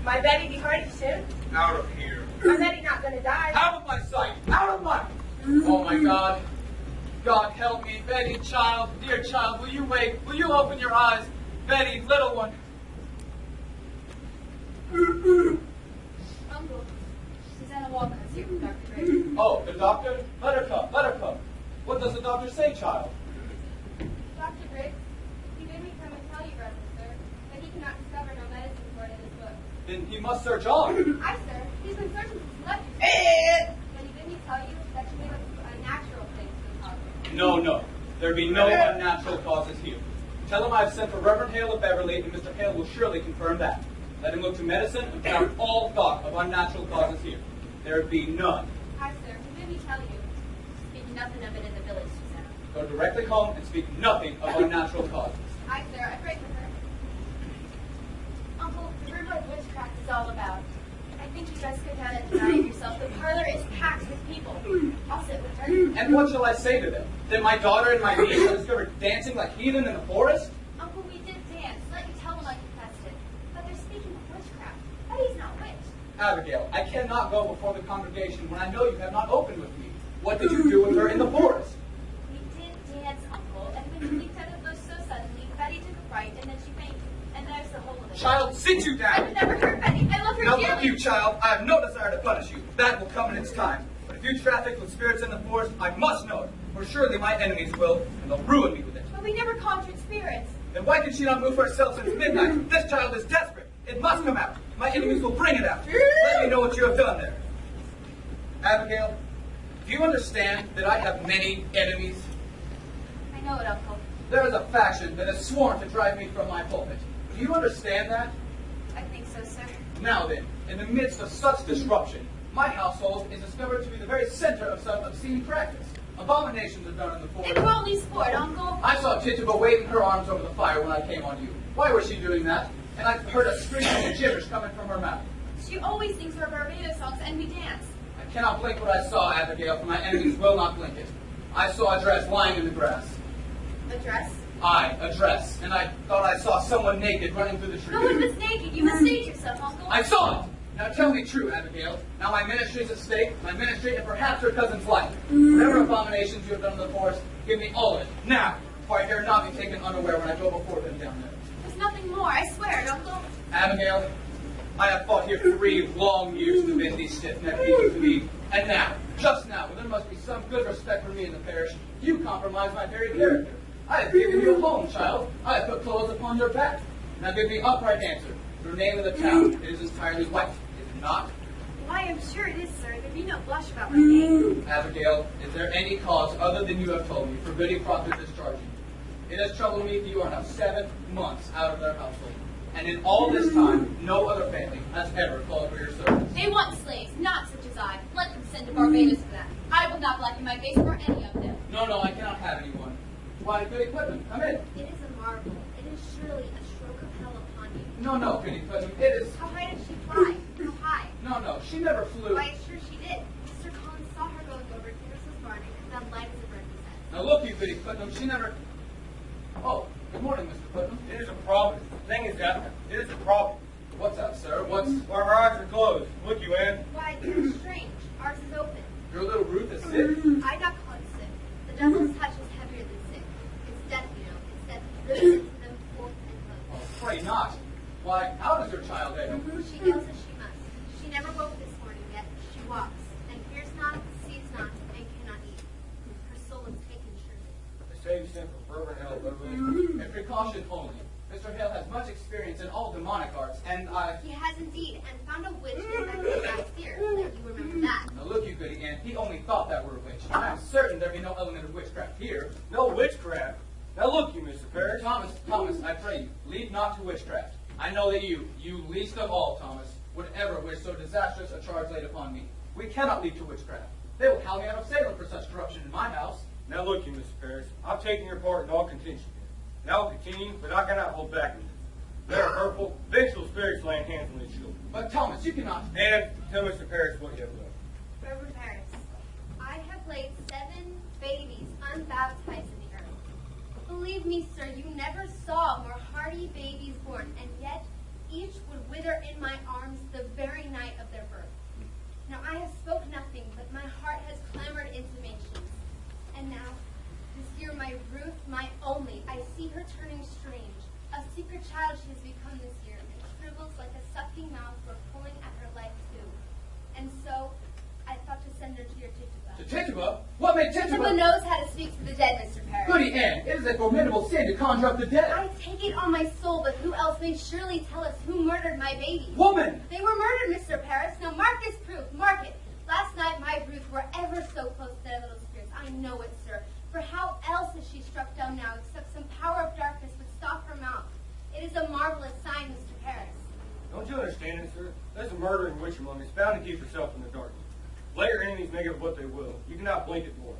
My Betty be hurting soon? Out of here. My Betty not gonna die. Out of my sight! Out of my... Oh my God. God help me. Betty, child, dear child, will you wake? Will you open your eyes? Betty, little one. Uncle, Susanna Walcott's here from Dr. Gracey. Oh, the doctor? Let her come, let her come. What does the doctor say, child? Dr. Griggs, he bid me come and tell you, Reverend, sir, that he cannot discover no medicine for it in this book. Then he must search on. Aye, sir. He's been searching since he left you. But he bid me tell you that you may look for unnatural things to the cause. No, no. There be no unnatural causes here. Tell him I have sent for Reverend Hale of Beverly, and Mr. Hale will surely confirm that. Let him look to medicine and put out all thought of unnatural causes here. There be none. Aye, sir. He bid me tell you. Speak nothing of it in the village, Susanna. Go directly home and speak nothing of unnatural causes. Aye, sir. I pray for her. Uncle, remember what witchcraft is all about. I think you guys go down and deny it yourself. The parlor is packed with people. I'll sit with her. And what shall I say to them? That my daughter and my niece are discovered dancing like heathen in the forest? Uncle, we did dance. Let you tell them I confessed it. But they're speaking of witchcraft. Betty's not witch. Abigail, I cannot go before the congregation when I know you have not opened with me. What did you do with her in the forest? We did dance, Uncle, and when you leaped out of the bush so suddenly, Betty took a fright, and then she fainted. And there's the whole of it. Child, sit you I down! would never hurt Betty. I love her Now dearly. look you, child, I have no desire to punish you. That will come in its time. But if you traffic with spirits in the forest, I must know it. For surely my enemies will, and they'll ruin me with it. But we never conjured spirits. Then why can she not move herself since midnight? This child is desperate. It must come out. My enemies will bring it out. Let me know what you have done there. Abigail, do you understand that I have many enemies? I know it, Uncle. There is a faction that has sworn to drive me from my pulpit. Do you understand that? I think so, sir. Now then, in the midst of such disruption, my household is discovered to be the very center of some obscene practice. Abominations are done in the forest. They were only sport, Uncle. I saw Tituba waving her arms over the fire when I came on you. Why was she doing that? And I heard a scream and gibberish coming from her mouth. She always sings her Barbados songs, and we dance. I cannot blink what I saw, Abigail, for my enemies will not blink it. I saw a dress lying in the grass. A dress? Aye, a dress. And I thought I saw someone naked running through the trees. No one was naked. You mistake yourself, Uncle. I saw it! Now tell me true, Abigail. Now my ministry is at stake, my ministry and perhaps her cousin's life. Whatever abominations you have done in the forest, give me all of it. Now, for I dare not be taken unaware when I go before them down there. There's nothing more, I swear it, Uncle. Abigail, I have fought here 3 long years to bend these stiff-necked people to me. And now, just now, when there must be some good respect for me in the parish, you compromise my very character. I have given you a home, child. I have put clothes upon your back. Now give me upright answer. Your name in the town. It is entirely white. Is it not? Why, I'm sure it is, sir. There be no blush about my name. Abigail, is there any cause other than you have told me forbidding Proctor discharging you? It has troubled me that you are now 7 months out of their household. And in all this time, no other family has ever called for your service. They want slaves, not such as I. Let them send to Barbados for that. I will not blacken my face for any of them. No, I cannot have anyone. Why, Goody Putnam, come in. It is a marvel. It is surely a stroke of hell upon you. No, Goody Putnam, it is... How high did she fly? How high? No, she never flew. Why, sure she did. Mr. Collins saw her going over to Mrs. Barney and found light as a bird's nest. Now look, you Goody Putnam, she never... Oh, good morning, Mr. Putnam. It is a problem. The thing is that it is a problem. What's up, sir? What's... Where our eyes are closed. Look, you, Ann. Why, this is strange. Ours is open. Your little Ruth is sick? I got caught sick. The devil's touch is heavier than sick. It's death, you know. It's death. Rooted into them forth and Oh, close. pray not. Why, how does your child ache? She knows as she must. She never woke this morning yet. She walks, and hears not, sees not, and cannot eat. Her soul is taken surely. The same sin for Reverend Hale of Beverly. A precaution only. Mr. Hale has much experience in all demonic arts, and I... He has indeed, and found a witch in that last year. That you remember that. Now look, you Goody Ann, he only thought that were a witch. I am certain there be no element of witchcraft here. No witchcraft. Now look, you, Mr. Parris. Thomas, I pray you, lead not to witchcraft. I know that you least of all, Thomas, would ever wish so disastrous a charge laid upon me. We cannot lead to witchcraft. They will howl me out of Salem for such corruption in my house. Now look you, Mr. Parris. I've taken your part in all contention. And I will continue, but I cannot hold back in this. They are hurtful, vengeful spirits laying hands on these children. But Thomas, you cannot. And tell Mr. Parris what you have done. Reverend Parris, I have laid 7 babies unbaptized in the earth. Believe me, sir, you never saw more hardy babies born, and yet each would wither in my arms the very night of their birth. Now I have spoke nothing, but my heart has clamored intimations. And now, this year my Ruth, my only, I see her turning strange. A secret child she has become this year, and shrivels like a sucking mouth for pulling at her life too. And so, I thought to send her to your Tituba. To Tituba? What made Tituba? Tituba knows how to speak to the dead, Mr. Parris. Goody Ann, it is a formidable sin to conjure up the dead. I take it on my soul, but who else may surely tell us who murdered my baby? Woman! They were murdered, Mr. Parris. Now mark this proof. Mark it. Last night my Ruth were ever so close to their little spirits. I know it, sir. For how else is she struck down now, except some power of darkness would stop her mouth? It is a marvelous sign, Mr. Parris. Don't you understand it, sir? There's a murdering witch among us, bound to keep herself in the darkness. Let your enemies make of what they will. You cannot blink it more.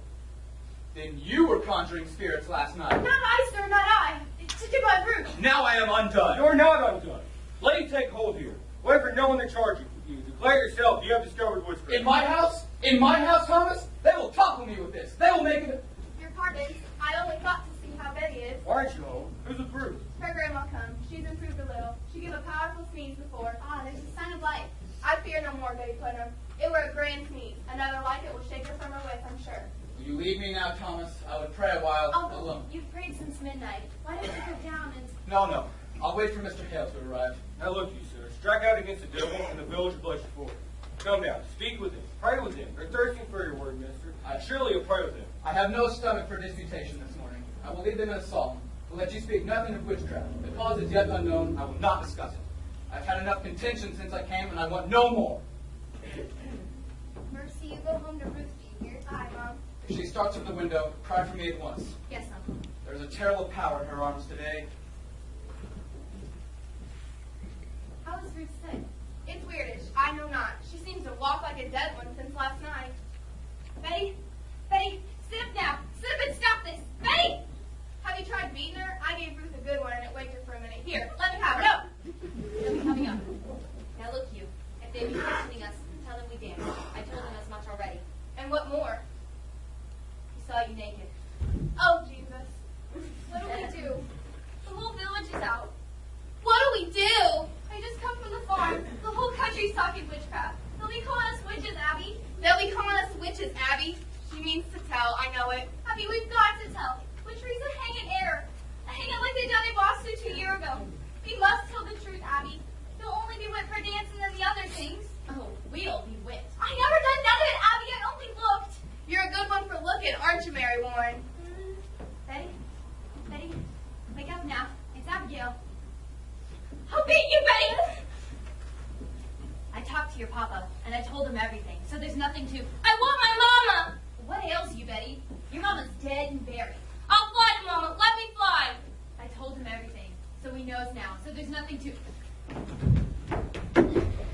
Then you were conjuring spirits last night. Not I, sir, not I. It's to do my Ruth. Now I am undone. You're not undone. Let you take hold here. Wait for no one to charge you. Declare yourself you have discovered witchcraft. In my house? In my house, Thomas? They will topple me with this. They will make it... Your pardon. I only thought to see how Betty is. Why aren't you home? Who's with Ruth? Her grandma come. She's improved a little. She gave a powerful sneeze before. Ah, there's a sign of life. I fear no more, Betty Putnam. It were a grand sneeze. Another like it will shake her from her wits, I'm sure. Will you leave me now, Thomas? I would pray a while alone. You've prayed since midnight. Why don't you go down and... No. I'll wait for Mr. Hale to arrive. Now look you, sir. Strike out against the devil, and the village will bless you for it. Come now. Speak with him. Pray with him. They're thirsting for your word, minister. Surely you'll pray with him. I have no stomach for disputation this morning. I will leave them in a psalm. Will let you speak nothing of witchcraft. The cause is yet unknown. I will not discuss it. I've had enough contention since I came, and I want no more. Mercy, you go home to Ruth, do you hear? Aye, Mom. If she starts from the window, cry for me at once. Yes, Uncle. There's a terrible power in her arms today. How is Ruth sick? It's weirdish. I know not. She seems to walk like a dead one since last night. Betty, sit up now. Sit up and stop this. Betty! Have you tried beating her? I gave Ruth a good one and it waked her for a minute. Here, let me have her. No! They'll be coming up. Now look you, if they be questioning us, tell them we danced. I told them as much already. And what more? We saw you naked. Oh, Jesus. What do we do? The whole village is out. What do we do? I just come from the farm. The whole country's talking witchcraft. They'll be calling us witches, Abby. They'll be calling us witches, Abby. She means to tell. I know it. Abby, we've got to tell. Witch Reese hang in air. Hang it like they done in Boston 2 years ago. We must tell the truth, Abby. They'll only be wit for dancing and the other things. Oh, we'll be wit. I never done none of it, Abby. I only looked. You're a good one for looking, aren't you, Mary Warren? Betty, wake up now. It's Abigail. I'll beat you, Betty. I talked to your papa, and I told him everything, so there's nothing to... I want my mama. What ails you, Betty? Your mama's dead and buried. I'll fly to Mama. Let me fly. I told him everything, so he knows now, so there's nothing to...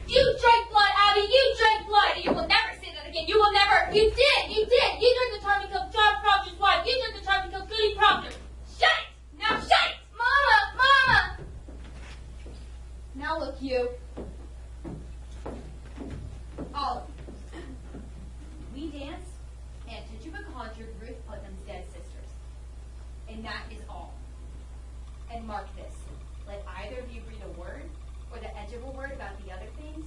You drank blood, Abby. You drank blood. You will never say that again. You will never. You did. You did. You drank the time to kill John Proctor's wife. You drank the time to kill Goody Proctor. Shut it. Now shut it. Mama. Now look you. All of you. We danced, and Tituba conjured Ruth Putnam's dead sisters. And that is all. And mark this. Let either of you breathe a word, or the edge of a word about the other things,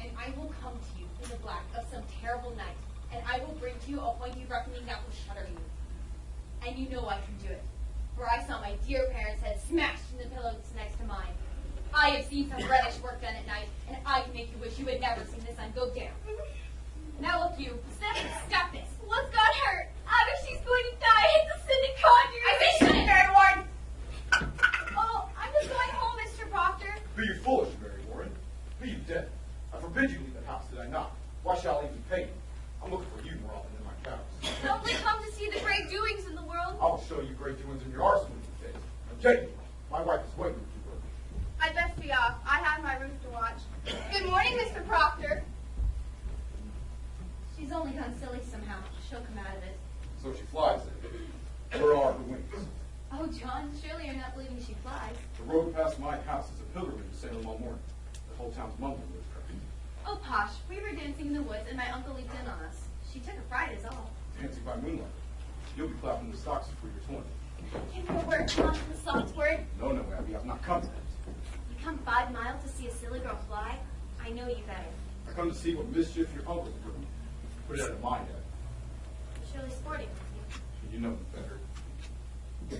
and I will come to you in the black of some terrible night, and I will bring to you a pointy reckoning that will shudder you. And you know I can do it, for I saw my dear parents' head smashed in the pillows next to mine. I have seen some reddish work done at night, and I can make you wish you had never seen the sun go down. Now look you, stop this. What's got her? Abby, she's going to die. It's a sin to conjure. I say shut it, Mary Warren. Oh, I'm just going home, Mr. Proctor. Be you foolish, Mary Warren? Be you dead? I forbid you leave the house, did I not? Why shall I even pay you? I'm looking for you more often than my cows. I only come to see the great doings in the world. I will show you great doings in your arsenal these days. Now, Jake, my wife is waiting for you. I'd best be off. I have my Ruth to watch. Good morning, Mr. Proctor. She's only gone silly somehow. She'll come out of it. So she flies then. Where are her wings? Oh, John, surely you're not believing she flies. The road past my house is a pilgrimage to Salem all morning. The whole town's mumbling with her. Oh, posh. We were dancing in the woods, and my uncle leaped in on us. She took a fright is all. Dancing by moonlight. You'll be clapping the stocks before you're 20. Give me a word, John, the soft word. No, Abby, I've not come to that. You come 5 miles to see a silly girl fly? I know you better. I come to see what mischief your uncle's doing. Put it out of my head. You're surely sporting with you. You know me better.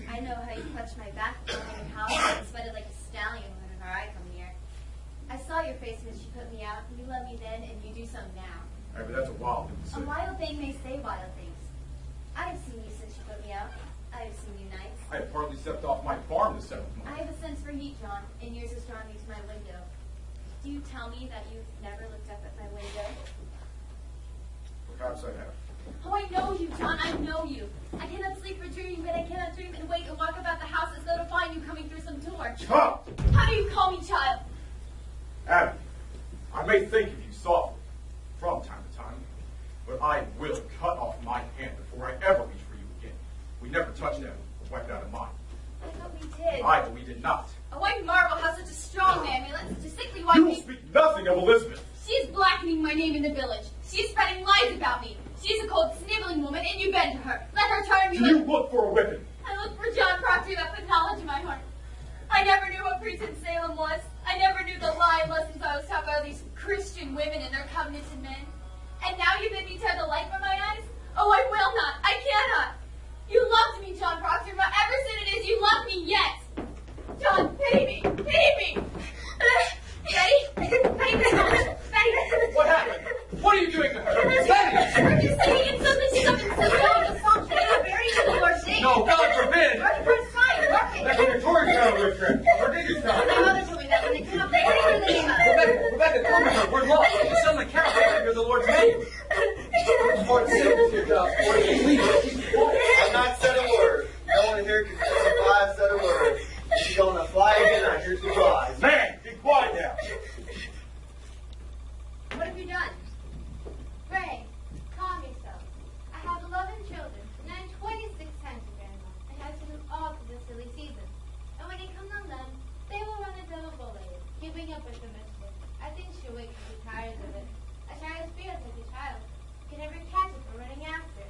I know how you clutched my back when I was house and sweated like a stallion whenever I come near. I saw your face when she put me out. You love me then, and you do so now. Hey, but that's a wild thing to say. A wild thing may say wild things. I have seen you since you put me out. I have seen you nights. I have hardly stepped off my farm this 7th month. I have a sense for heat, John, and yours is drawn me to my window. Do you tell me that you've never looked up at my window? Perhaps I have. Oh, I know you, John. I know you. I cannot sleep for dreaming, but I cannot dream and wake and walk about the house as though to find you coming through some door. Stop! How do you call me, child? Abby, I may think of you softly from time to time, but I will cut off my hand before I ever reach for you again. We never touched them or wiped out of mine. I thought we did. But we did not. Oh, I marvel how such a strong man may let such a sickly wife You will be. speak nothing of Elizabeth. She is blackening my name in the village. She is spreading lies about me. She is a cold, sniveling woman, and you bend to her. Let her turn me. Do you look for a whipping? I look for John Proctor that put knowledge in my heart. I never knew what priest in Salem was. I never knew the lie lessons I was taught by these Christian women and their covenanted men. And now you bid me tear the light from my eyes? Oh, I will not. I cannot. You loved me, John Proctor, but ever since it is, you love me yet. John, pity me. Pity me. Betty? Betty, Betty. What happened? What are you doing to her? Betty! We're just singing and suddenly she's up and so down the song. Should I bury you in the Lord's name? No, God forbid! It's fine. Working. That's a Georgetown witchcraft. Or Diggerstown. My mother told me that when they come up, they were in the name of it. Rebecca, come here. We're lost. You suddenly cannot hear the Lord's name. Lord, sit here, Giles. I've not said a word. No one here can testify I've said a word. If she's gonna fly again, I hear two lies. Man, be quiet now. What have you done? Ray, calm yourself. I have 11 children, and I'm 26 times a grandma. I have to do all for the silly season. And when it comes on them, they will run a double bullet, keeping up with the mischief. I think she'll wait till she tires of it. A child's spirit like a child. You can never catch it for running after.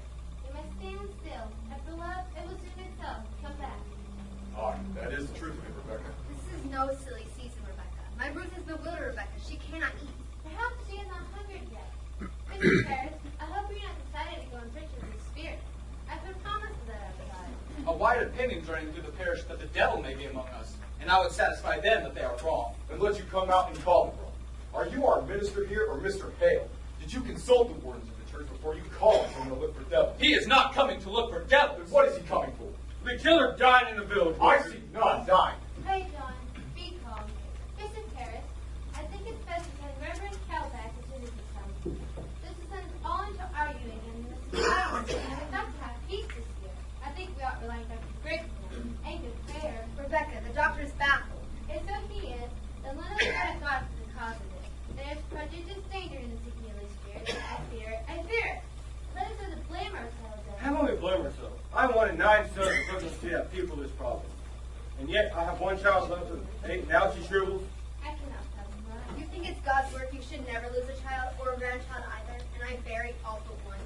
You must stand still. After love, it will soon itself come back. Ah, that is the truth of it, Rebecca. This is no silly season, Rebecca. My Ruth has bewildered Rebecca. She cannot eat. Perhaps she is not hungry yet. Mrs. Parris, I hope you're not decided to go in search of the spirit. I've been promised that Abigail. A wide opinion running through the parish that the devil may be among us, and I would satisfy them that they are wrong. Then let you come out and call them wrong. Are you our minister here or Mr. Hale? Did you consult the wardens of the church before you call him to look for devils? He is not coming to look for Then devils. what is he coming for? The killer died in the village. I see none dying. Hey, John, be calm. Mrs. Parris, I think it's best to send Reverend back as soon as he comes. This has sent us all into arguing, and Mrs. Giles and enough to have peace this year. I think we ought to rely on Dr. Gracey and good prayer. Rebecca, the doctor is baffled. If so he is, then let us try God for the cause of it. There's prodigious danger in the sickly spirit. I fear it. I fear it. Let us not blame ourselves. How will we blame ourselves? I wanted 9 sons of Putnam to have people this problem. And yet I have one child left of 8. Now she shrivels. I cannot tell you that. You think it's God's work. You should never lose a child or a grandchild either. And I buried all but one.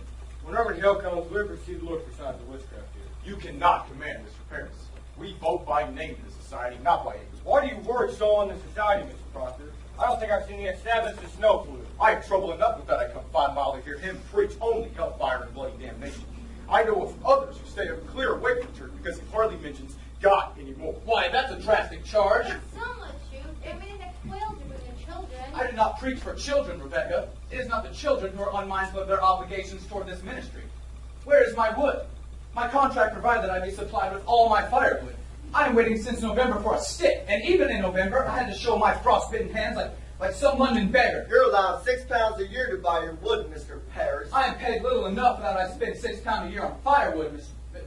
When Reverend Hale comes, we'll proceed to look for signs of witchcraft here. You cannot command Mr. Parris. We vote by name in the society, not by age. Why do you work so on the society, Mr. Proctor? I don't think I've seen yet Sabbaths to snow flew. I have trouble enough with that I come 5 miles to hear him preach only hellfire and bloody damnation. I know of others who stay clear away from church because he hardly mentions God anymore. Why, that's a drastic charge. It's somewhat true. It means that quails are good children. I do not preach for children, Rebecca. It is not the children who are unmindful of their obligations toward this ministry. Where is my wood? My contract provided that I be supplied with all my firewood. I am waiting since November for a stick, and even in November I had to show my frostbitten hands like some London beggar. You're allowed £6 a year to buy your wood, Mr. Parris. I am paid little enough that I spend £6 a year on firewood,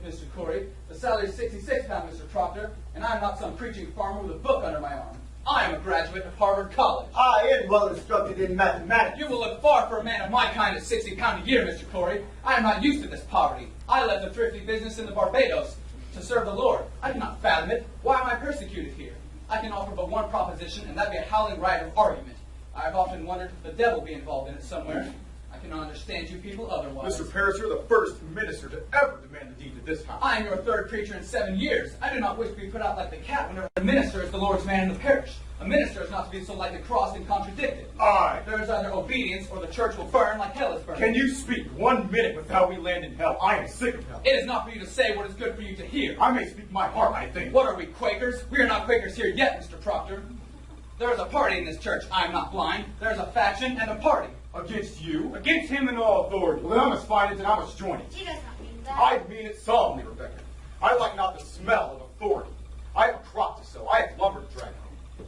Mr. Corey. The salary is £66, Mr. Proctor, and I am not some preaching farmer with a book under my arm. I am a graduate of Harvard College. I am well instructed in mathematics. You will look far for a man of my kind at £60 a year, Mr. Corey. I am not used to this poverty. I left a thrifty business in the Barbados to serve the Lord. I cannot fathom it. Why am I persecuted here? I can offer but one proposition, and that be a howling riot of argument. I have often wondered if the devil be involved in it somewhere. I cannot understand you people otherwise. Mr. Parris, you're the first minister to ever demand the deed to this house. I am your third preacher in 7 years. I do not wish to be put out like the cat whenever the minister is the Lord's man in the parish. A minister is not to be so lightly crossed and contradicted. Aye. There is either obedience or the church will burn like hell is burning. Can you speak 1 minute without we land in hell? I am sick of hell. It is not for you to say what is good for you to hear. I may speak my heart, I think. What are we, Quakers? We are not Quakers here yet, Mr. Proctor. There is a party in this church. I am not blind. There is a faction and a party. Against you? Against him and all authority. Well, then I must find it and I must join it. He does not mean that. I mean it solemnly, Rebecca. I like not the smell of authority. I have a crop to sow. I have lumber to drag home.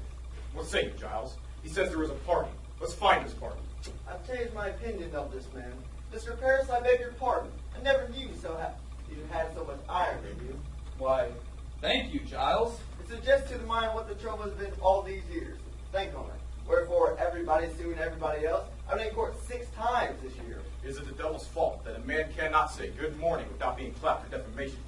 What say you, Giles? He says there is a party. Let's find this party. I've changed my opinion of this man. Mr. Parris, I beg your pardon. I never knew you had so much iron in you. Why, thank you, Giles. It suggests to the mind what the trouble has been all these years. Think on it. Wherefore everybody suing everybody else. I've been in court 6 times this year. Is it the devil's fault that a man cannot say good morning without being clapped for defamation?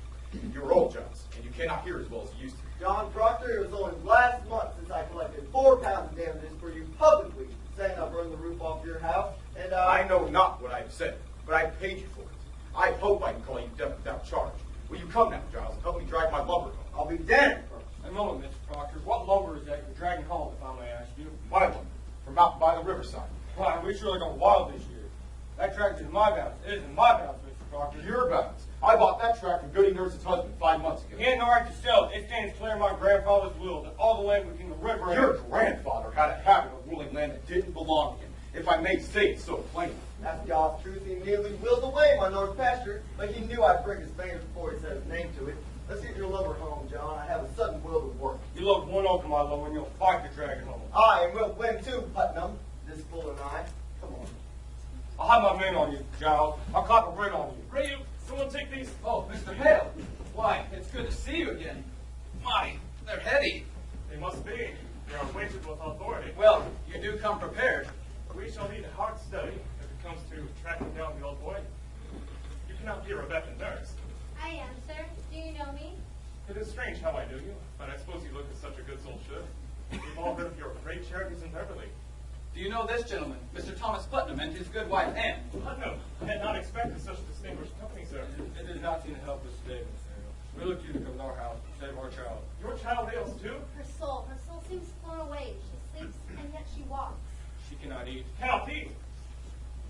You're old, Giles, and you cannot hear as well as you used to. John Proctor, it was only last month since I collected 4 pounds of damages for you publicly saying I burned the roof off your house. And I know not what I have said, but I paid you for it. I hope I can call you deaf without charge. Will you come now, Giles, and help me drag my lumber home? I'll be damned. A moment, Mr. Proctor. What lumber is that you're dragging home, if I may ask you? My lumber, from out by the riverside. Why, we surely gone wild this year. That tract is my bounds. It isn't my bounds, Mr. Proctor. Your bounds. I bought that tract from Goody Nurse's husband 5 months ago. You had no right to sell it. It stands clear of my grandfather's will that all the land between the river and... Your grandfather had a habit of ruling land that didn't belong to him, if I may say it so plainly. That's God's truth. He nearly willed away my Lord Pastor, but he knew I'd break his fingers before he said his name to it. Let's get your lumber home, John. I have a sudden will to work. You load one oak of my lumber and you'll fight to drag it home. I and we'll win too, Putnam. This fool and I. Come on. I'll have my men on you, Giles. I'll clap a bread on you. Ray, someone take these. Oh, Mr. Hale. Why, it's good to see you again. My, they're heady. They must be. They are weighted with authority. Well, you do come prepared. We shall need a hard study if it comes to tracking down the old boy. You cannot be Rebecca Nurse. I am, sir. Do you know me? It is strange how I knew you, but I suppose you look as such a good soul should. We've all heard of your great charities in Beverly. Do you know this gentleman, Mr. Thomas Putnam, and his good wife, Anne? Putnam, I had not expected such distinguished company, sir. It does not seem to help us today, Miss Hale. We look to you to come to our house to save our child. Your child ails too? Her soul seems flown away. She sleeps and yet she walks. She cannot eat. Cannot be.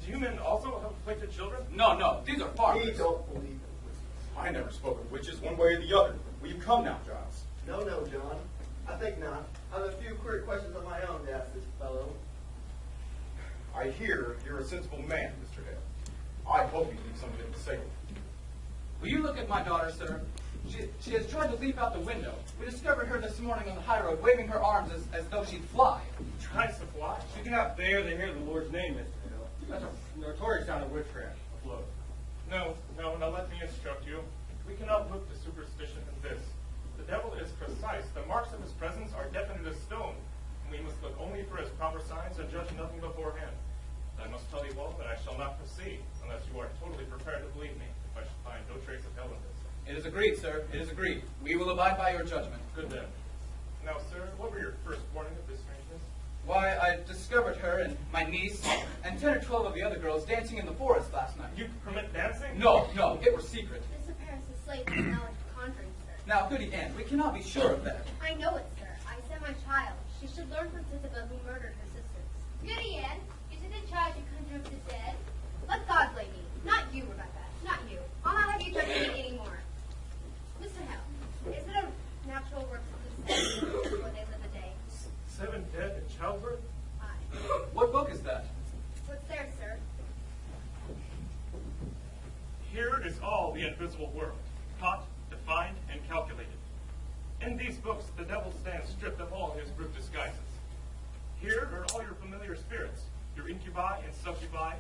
Do you men also have afflicted children? No, no, these are We farmers. don't believe in witches. I never spoke of witches one way or the other. Will you come now, Giles? No, John. I think not. I have a few queer questions of my own to ask this fellow. I hear you're a sensible man, Mr. Hale. I hope you leave something to say. Will you look at my daughter, sir? She has tried to leap out the window. We discovered her this morning on the high road, waving her arms as though she'd fly. Tries to fly. She cannot bear to hear the Lord's name, Mr. Hale. That's a notorious sound of witchcraft afloat. No, now let me instruct you. We cannot look to superstition in this. The devil is precise. The marks of his presence are definite as stone. We must look only for his proper signs and judge nothing beforehand. I must tell you all that I shall not proceed unless you are totally prepared to believe me if I should find no trace of hell in this. It is agreed, sir. It is agreed. We will abide by your judgment. Good then. Now, sir, what were your first warning of this strangeness? Why, I discovered her and my niece and 10 or 12 of the other girls dancing in the forest last night. You permit dancing? No, it was secret. Mr. Parris is slave to the knowledge of conjuring, sir. Now, Goody Ann, we cannot be sure of that. I know it, sir. I sent my child. She should learn from Tituba who murdered her sisters. Goody Ann, you didn't try to conjure up the dead. Let God blame me. Not you, Rebecca. Not you. I'll not have you judge me anymore. Mr. Hale, is it a natural work to the seven before they live a day? 7 dead in childbirth? Aye. What book is that? What's there, sir? Here is all the invisible world, taught, defined, and calculated. In these books, the devil stands stripped of all his brute disguises. Here are all your familiar spirits, your incubi and succubi,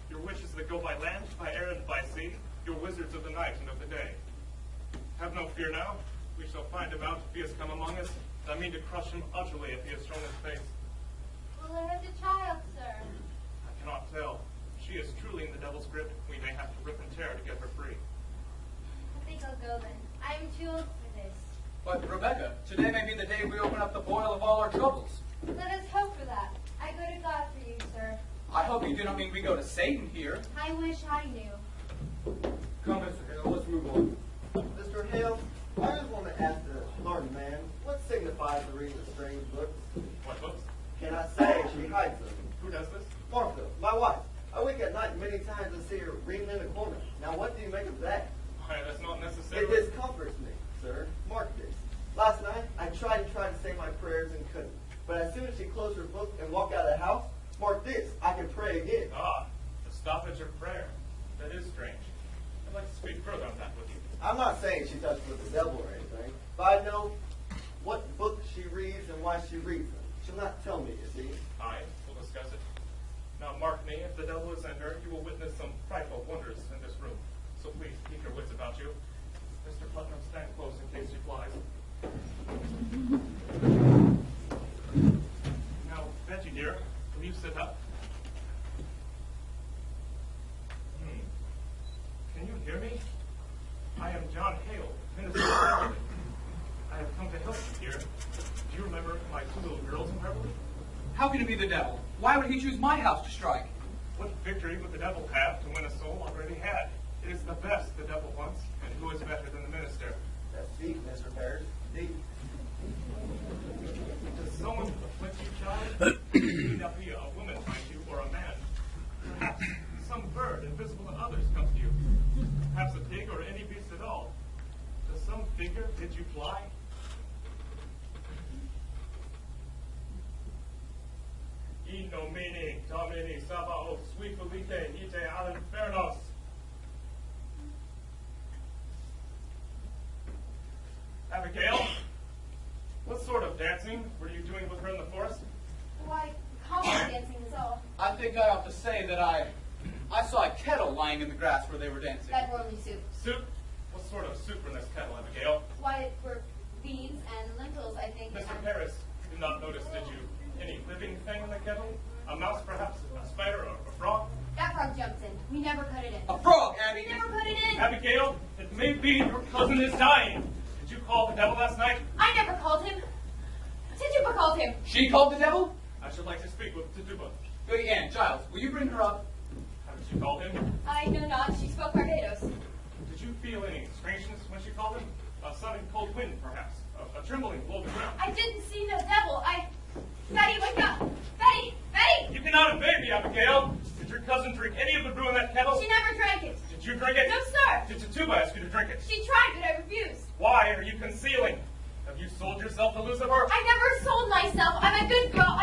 your witches that go by land, by air, and by sea, your wizards of the night and of the day. Have no fear now. We shall find him out if he has come among us, I mean to crush him utterly if he has shown his face. Will I hurt the child, sir? I cannot tell. If she is truly in the devil's grip, we may have to rip and tear to get her free. I think I'll go then. I am too old for this. But, Rebecca, today may be the day we open up the boil of all our troubles. Let us hope for that. I go to God for you, sir. I hope you do not mean we go to Satan here. I wish I knew. Come, Mr. Hale, let's move on. Mr. Hale, I just want to ask the learned man, what signifies the reading of strange books? What books? Can I say she hides them? Who does this? Martha, my wife. I wake at night many times and see her reading in the corner. Now, what do you make of that? Why, that's not necessary. It discomforts me, sir. Mark this. Last night, I tried to say my prayers and couldn't. But as soon as she closed her book and walked out of the house, mark this, I can pray again. Ah, the stoppage of prayer. That is strange. I'd like to speak further on that with you. I'm not saying she touched with the devil or anything, but I know what book she reads and why she reads them. She'll not tell me, you see. I will discuss it. Now mark me, if the devil is in her, you will witness some frightful wonders in this room. So please, keep your wits about you. Mr. Putnam, stand close in case she flies. Now, Betty dear, will you sit up? Can you hear me? I am John Hale, minister of Reverend. I have come to help you here. Do you remember my two little girls in Beverly? How can it be the devil? Why would he choose my house to strike? What victory would the devil have to win a soul already had? It is the best the devil wants, and who is better than the minister? That's deep, Mr. Parris. Deep. Does someone afflict you, child? It may not be a woman find you or a man. Perhaps some bird invisible to others comes to you. Perhaps a pig or any beast at all. Does some figure bid you fly? In nomine Domini Sabaoth, sui felice ite al infernos. Abigail, what sort of dancing were you doing with her in the forest? Why, common dancing is all. I think I ought to say that I saw a kettle lying in the grass where they were dancing. That were only soup. Soup? What sort of soup in this kettle, Abigail? Why, it were beans and lentils, I think. Mr. Parris, did not notice, did you, any living thing in the kettle? A mouse, perhaps? A spider? Or a frog? That frog jumped in. We never cut it in. A frog, Abby! We never put it in. Abigail, it may be your cousin is dying. Did you call the devil last night? I never called him. Tituba called him. She called the devil? I should like to speak with Tituba. Goody Ann, Giles, will you bring her up? Haven't you called him? I know not. She spoke Barbados. Did you feel any strangeness when she called him? A sudden cold wind, perhaps? A trembling below the ground? I didn't see no devil. Betty, wake up! Betty! Betty! You cannot obey me, Abigail. Did your cousin drink any of the brew in that kettle? She never drank it. Did you drink it? No, sir. Did Tituba ask you to drink it? She tried, but I refused. Why are you concealing? Have you sold yourself to Lucifer? I never sold myself. I'm a good girl.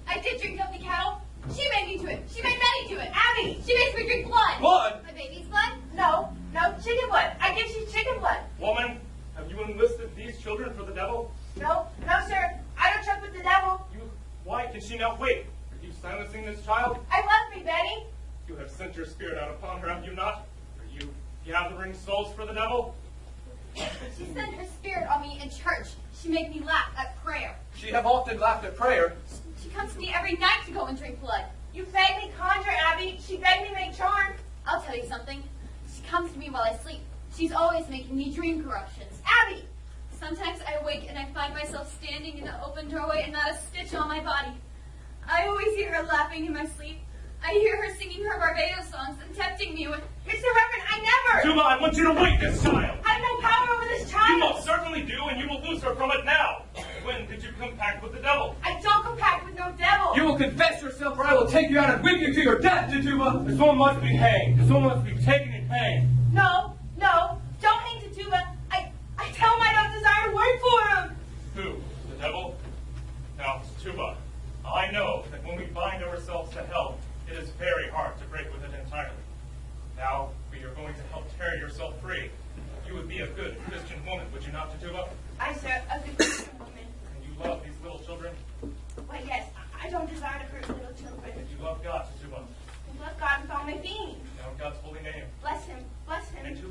I did drink up the cattle. She made me do it. She made Betty do it. Abby, she makes me drink blood. Blood? My baby's blood? No, chicken blood. I give you chicken blood. Woman, have you enlisted these children for the devil? No, sir. I don't check with the devil. Why can she not wait? Are you silencing this child? I love me, Betty. You have sent your spirit out upon her, have you not? Are you gathering souls for the devil? She sent her spirit on me in church. She made me laugh at prayer. She have often laughed at prayer. She comes to me every night to go and drink blood. You begged me conjure, Abby. She begged me make charm. I'll tell you something. She comes to me while I sleep. She's always making me dream corruptions. Abby! Sometimes I awake and I find myself standing in the open doorway and not a stitch on my body. I always hear her laughing in my sleep. I hear her singing her Barbados songs and tempting me with, Mr. Reverend, I never! Tituba, I want you to wake this child! I have no power over this child! You most certainly do, and you will lose her from it now. When did you compact with the devil? I don't compact with no devil! You will confess yourself, or I will take you out and whip you to your death, Tituba! This one must be hanged. This one must be taken in hanged. No, don't hang Tituba. I tell him I don't desire to work for him! Who? The devil? Now, Tituba, I know that when we bind ourselves to hell, it is very hard to break with it entirely. Now, we are going to help tear yourself free. You would be a good Christian woman, would you not, Tituba? I, sir, a good Christian woman. And you love these little children? Why, yes, I don't desire to hurt little children. And you love God, Tituba? I love God with all my being. Now, in God's holy name. Bless him, bless him. And to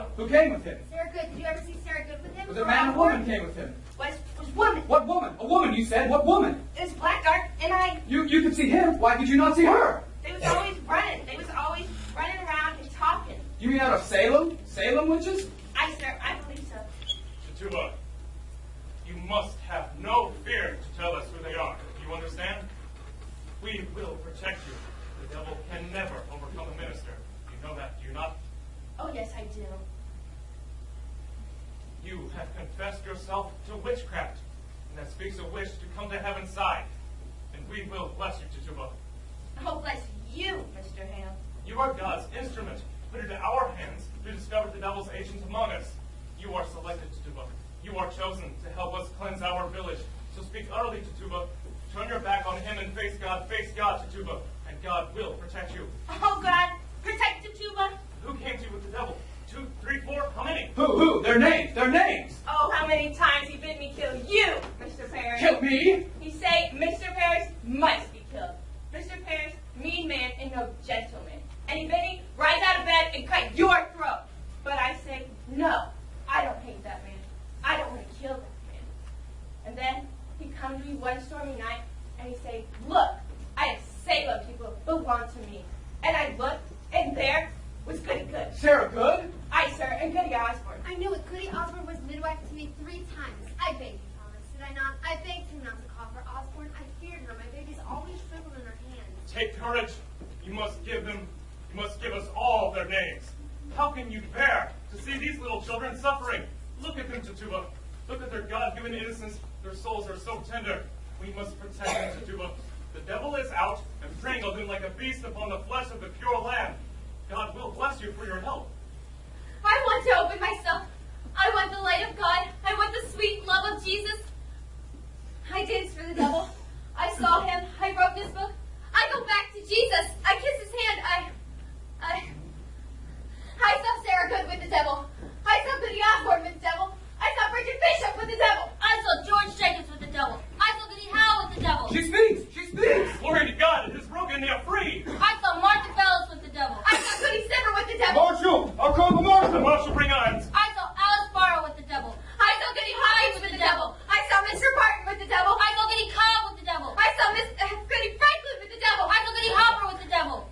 know. Who came with him? Sarah Good. Did you ever see Sarah Good with him? Was it a man or woman came with him? Was woman. What woman? A woman, you said. What woman? It was Blackguard, and I. You could see him. Why could you not see her? They was always running. They was always running around and talking. You mean out of Salem? Salem witches? I believe so. Tituba, you must have no fear to tell us who they are. Do you understand? We will protect you. The devil can never overcome a minister. You know that, do you not? Oh, yes, I do. You have confessed yourself to witchcraft, and that speaks a wish to come to heaven's side. And we will bless you, Tituba. Oh, bless you, Mr. Hale. You are God's instrument, put into our hands to discover the devil's agents among us. You are selected, Tituba. You are chosen to help us cleanse our village. So speak utterly, Tituba. Turn your back on him and face God, Tituba, and God will protect you. Oh, God, protect Tituba. Who came to you with the devil? 2, 3, 4, how many? Who? Their names. Oh, how many times he bid me kill you, Mr. Parris. Kill me? He say Mr. Parris must be killed. Mr. Parris, mean man and no gentleman. And he bid me rise out of bed and cut your throat. But I say, no, I don't hate that man. I don't want to kill that man. And then he come to me one stormy night and he say, look, I have Salem people belong to me. And I looked, and there was Goody Good. Sarah Good? Aye, sir, and Goody Osborne. I knew it. Goody Osborne was midwife to me 3 times. I begged you, Thomas, did I not? I begged him not to call her Osborne. I feared her. My baby's always trembled in her hands. Take courage. You must give us all their names. How can you bear to see these little children suffering? Look at them, Tituba. Look at their God-given innocence. Their souls are so tender. We must protect them, Tituba. The devil is out and preying on them like a beast upon the flesh of the pure land. God will bless you for your help. I want to open myself. I want the light of God. I want the sweet love of Jesus. I danced for the devil. I saw him. I wrote this book. I go back to Jesus. I kiss his hand. I saw Sarah Good with the devil. I saw Goody Osborne with the devil. I saw Bridget Bishop with the devil. I saw George Jenkins with the devil. I saw Goody Hale with the devil. She speaks. Glory to God, it is broken, they are free. I saw Martha Fellows with the devil. I saw Goody Simmer with the devil. Marshal! I'll call the marshal! The marshal bring irons. I saw Alice Barrow with the devil. I saw Goody Hines with the devil. I saw Mr. Barton with the devil. I saw Goody Cobb with the devil. I saw Goody Franklin with the devil. I saw Goody Hopper with the devil.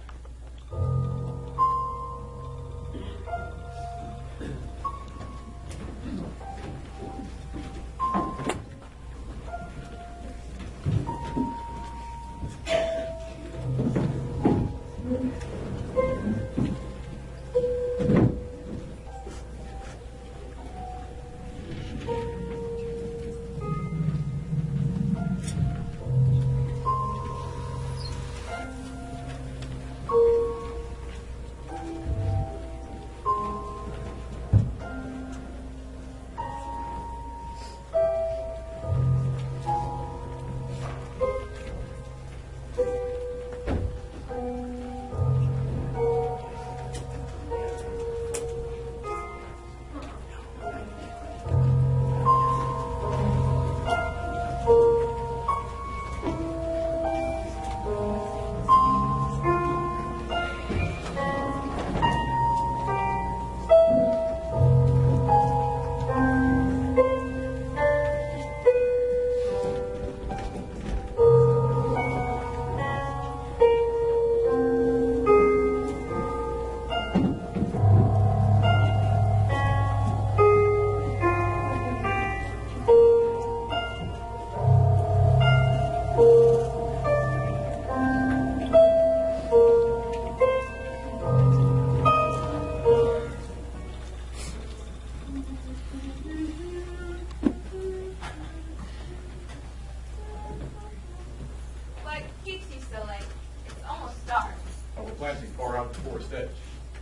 planting far out the forest edge.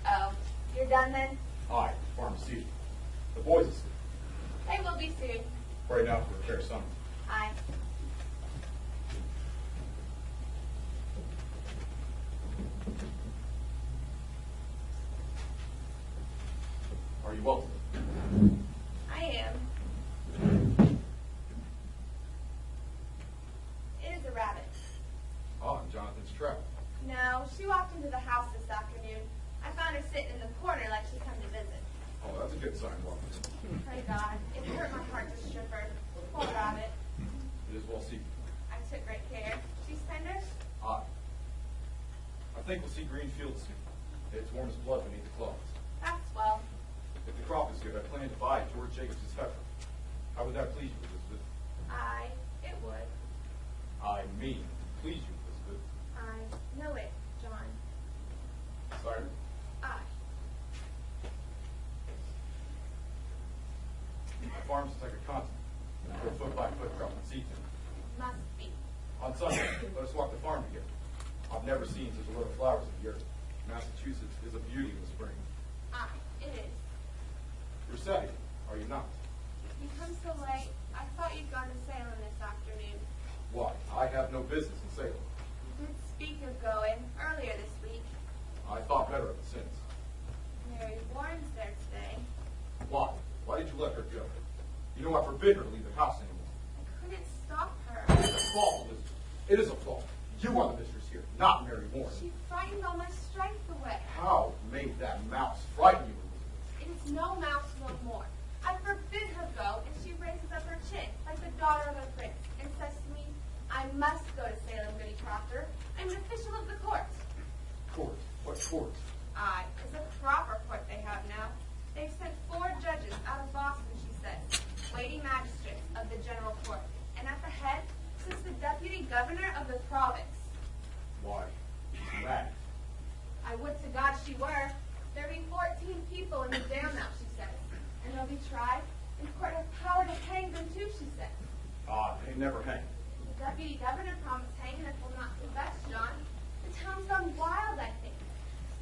Oh, you're done then? Aye, farm season. The boys are asleep. They will be soon. Pray now for a fair summer. Aye. Are you well? I am. It is a rabbit. Ah, Jonathan's trap. No, she walked into the house this afternoon. I found her sitting in the corner like she'd come to visit. Oh, that's a good sign, Walcott. Pray God. It hurt my heart to strip her. Poor rabbit. It is well seen. I took great care. She's tender? I think we'll see green fields soon. It's warm as blood beneath the clouds. That's well. If the crop is good, I plan to buy George Jacobs' heifer. How would that please you, Elizabeth? It would. I mean, please you, Elizabeth. I know it, John. Sorry. My farm's like a continent. We're foot by foot dropping seeds in. Must be. On Sunday, let us walk the farm together. I've never seen such a lot of flowers in the earth. Massachusetts is a beauty in the spring. It is. You're setting, are you not? You come so late. I thought you'd gone to Salem this afternoon. Why? I have no business in Salem. You did speak of going earlier this week. I thought better of it since. Mary Warren's there today. Why? Why did you let her go? You know I forbid her to leave the house anymore. I couldn't stop her. It's a fault, Elizabeth. It is a fault. You are the mistress here, not Mary Warren. She frightened all my strength away. How made that mouse frighten you, Elizabeth? It is no mouse no more. I forbid her go, and she raises up her chin, like the daughter of a prince, and says to me, I must go to Salem, Goody Proctor. I'm an official of the court. Court? What court? It's a proper court they have now. They've sent 4 judges out of Boston, she says, weighty magistrates of the general court, and at the head sits the deputy governor of the province. Why? She's mad. I would to God she were. There be 14 people in the jail now, she says, and they'll be tried, and the court has power to hang them too, she says. They never hang. The deputy governor promised hanging if we'll not confess, John. The town's gone wild, I think.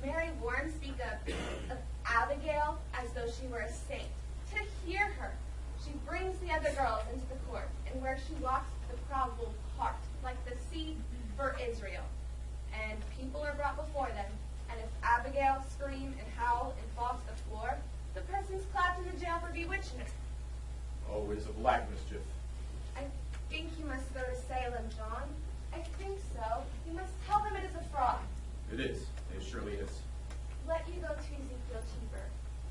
Mary Warren speak of Abigail as though she were a saint. To hear her, she brings the other girls into the court, and where she walks, the crowd will part, like the sea for Israel. And people are brought before them, and if Abigail scream and howl and fall to the floor, the person's clapped in the jail for bewitching her. Oh, it is a black mischief. I think you must go to Salem, John. I think so. You must tell them it is a fraud. It is. It surely is. Let you go to Ezekiel Cheever.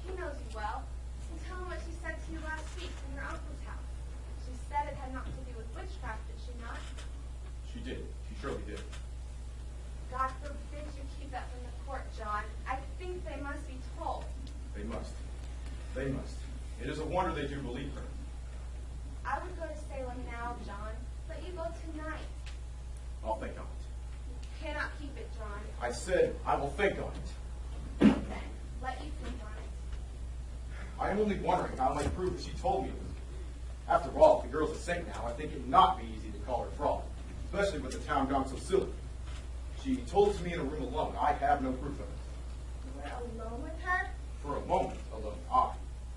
He knows you well. And tell him what she said to you last week in your uncle's house. She said it had not to do with witchcraft, did she not? She did. She surely did. God forbid you keep that from the court, John. I think they must be told. They must. They must. It is a wonder they do believe her. I would go to Salem now, John. Let you go tonight. I'll think on it. You cannot keep it, John. I said I will think on it. Then, let you think on it. I am only wondering how I might prove that she told me it was. After all, if the girl's a saint now, I think it not be easy to call her fraud, especially with the town gone so silly. She told it to me in a room alone. I have no proof of it. You were alone with her? For a moment alone,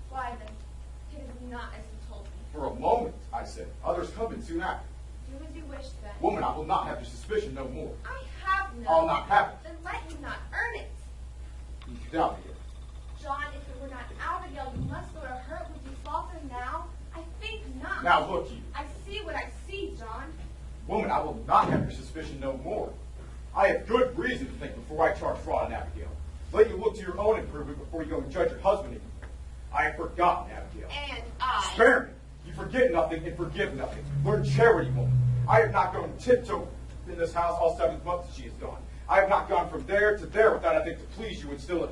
Why then? It is not as you told me. For a moment, I said. Others come in soon after. Do as you wish then. Woman, I will not have your suspicion no more. I have none. I'll not have it. Then let you not earn it. You doubt me. John, if it were not Abigail, you must go to her. Would you falter now? I think not. Now look you. I see what I see, John. Woman, I will not have your suspicion no more. I have good reason to think before I charge fraud on Abigail. Let you look to your own improvement before you go and judge your husband again. I have forgotten Abigail. And I. Spare me. You forget nothing and forgive nothing. Learn charity, woman. I have not gone tiptoe in this house all 7 months that she has gone. I have not gone from there to there without, I think, to please you and still an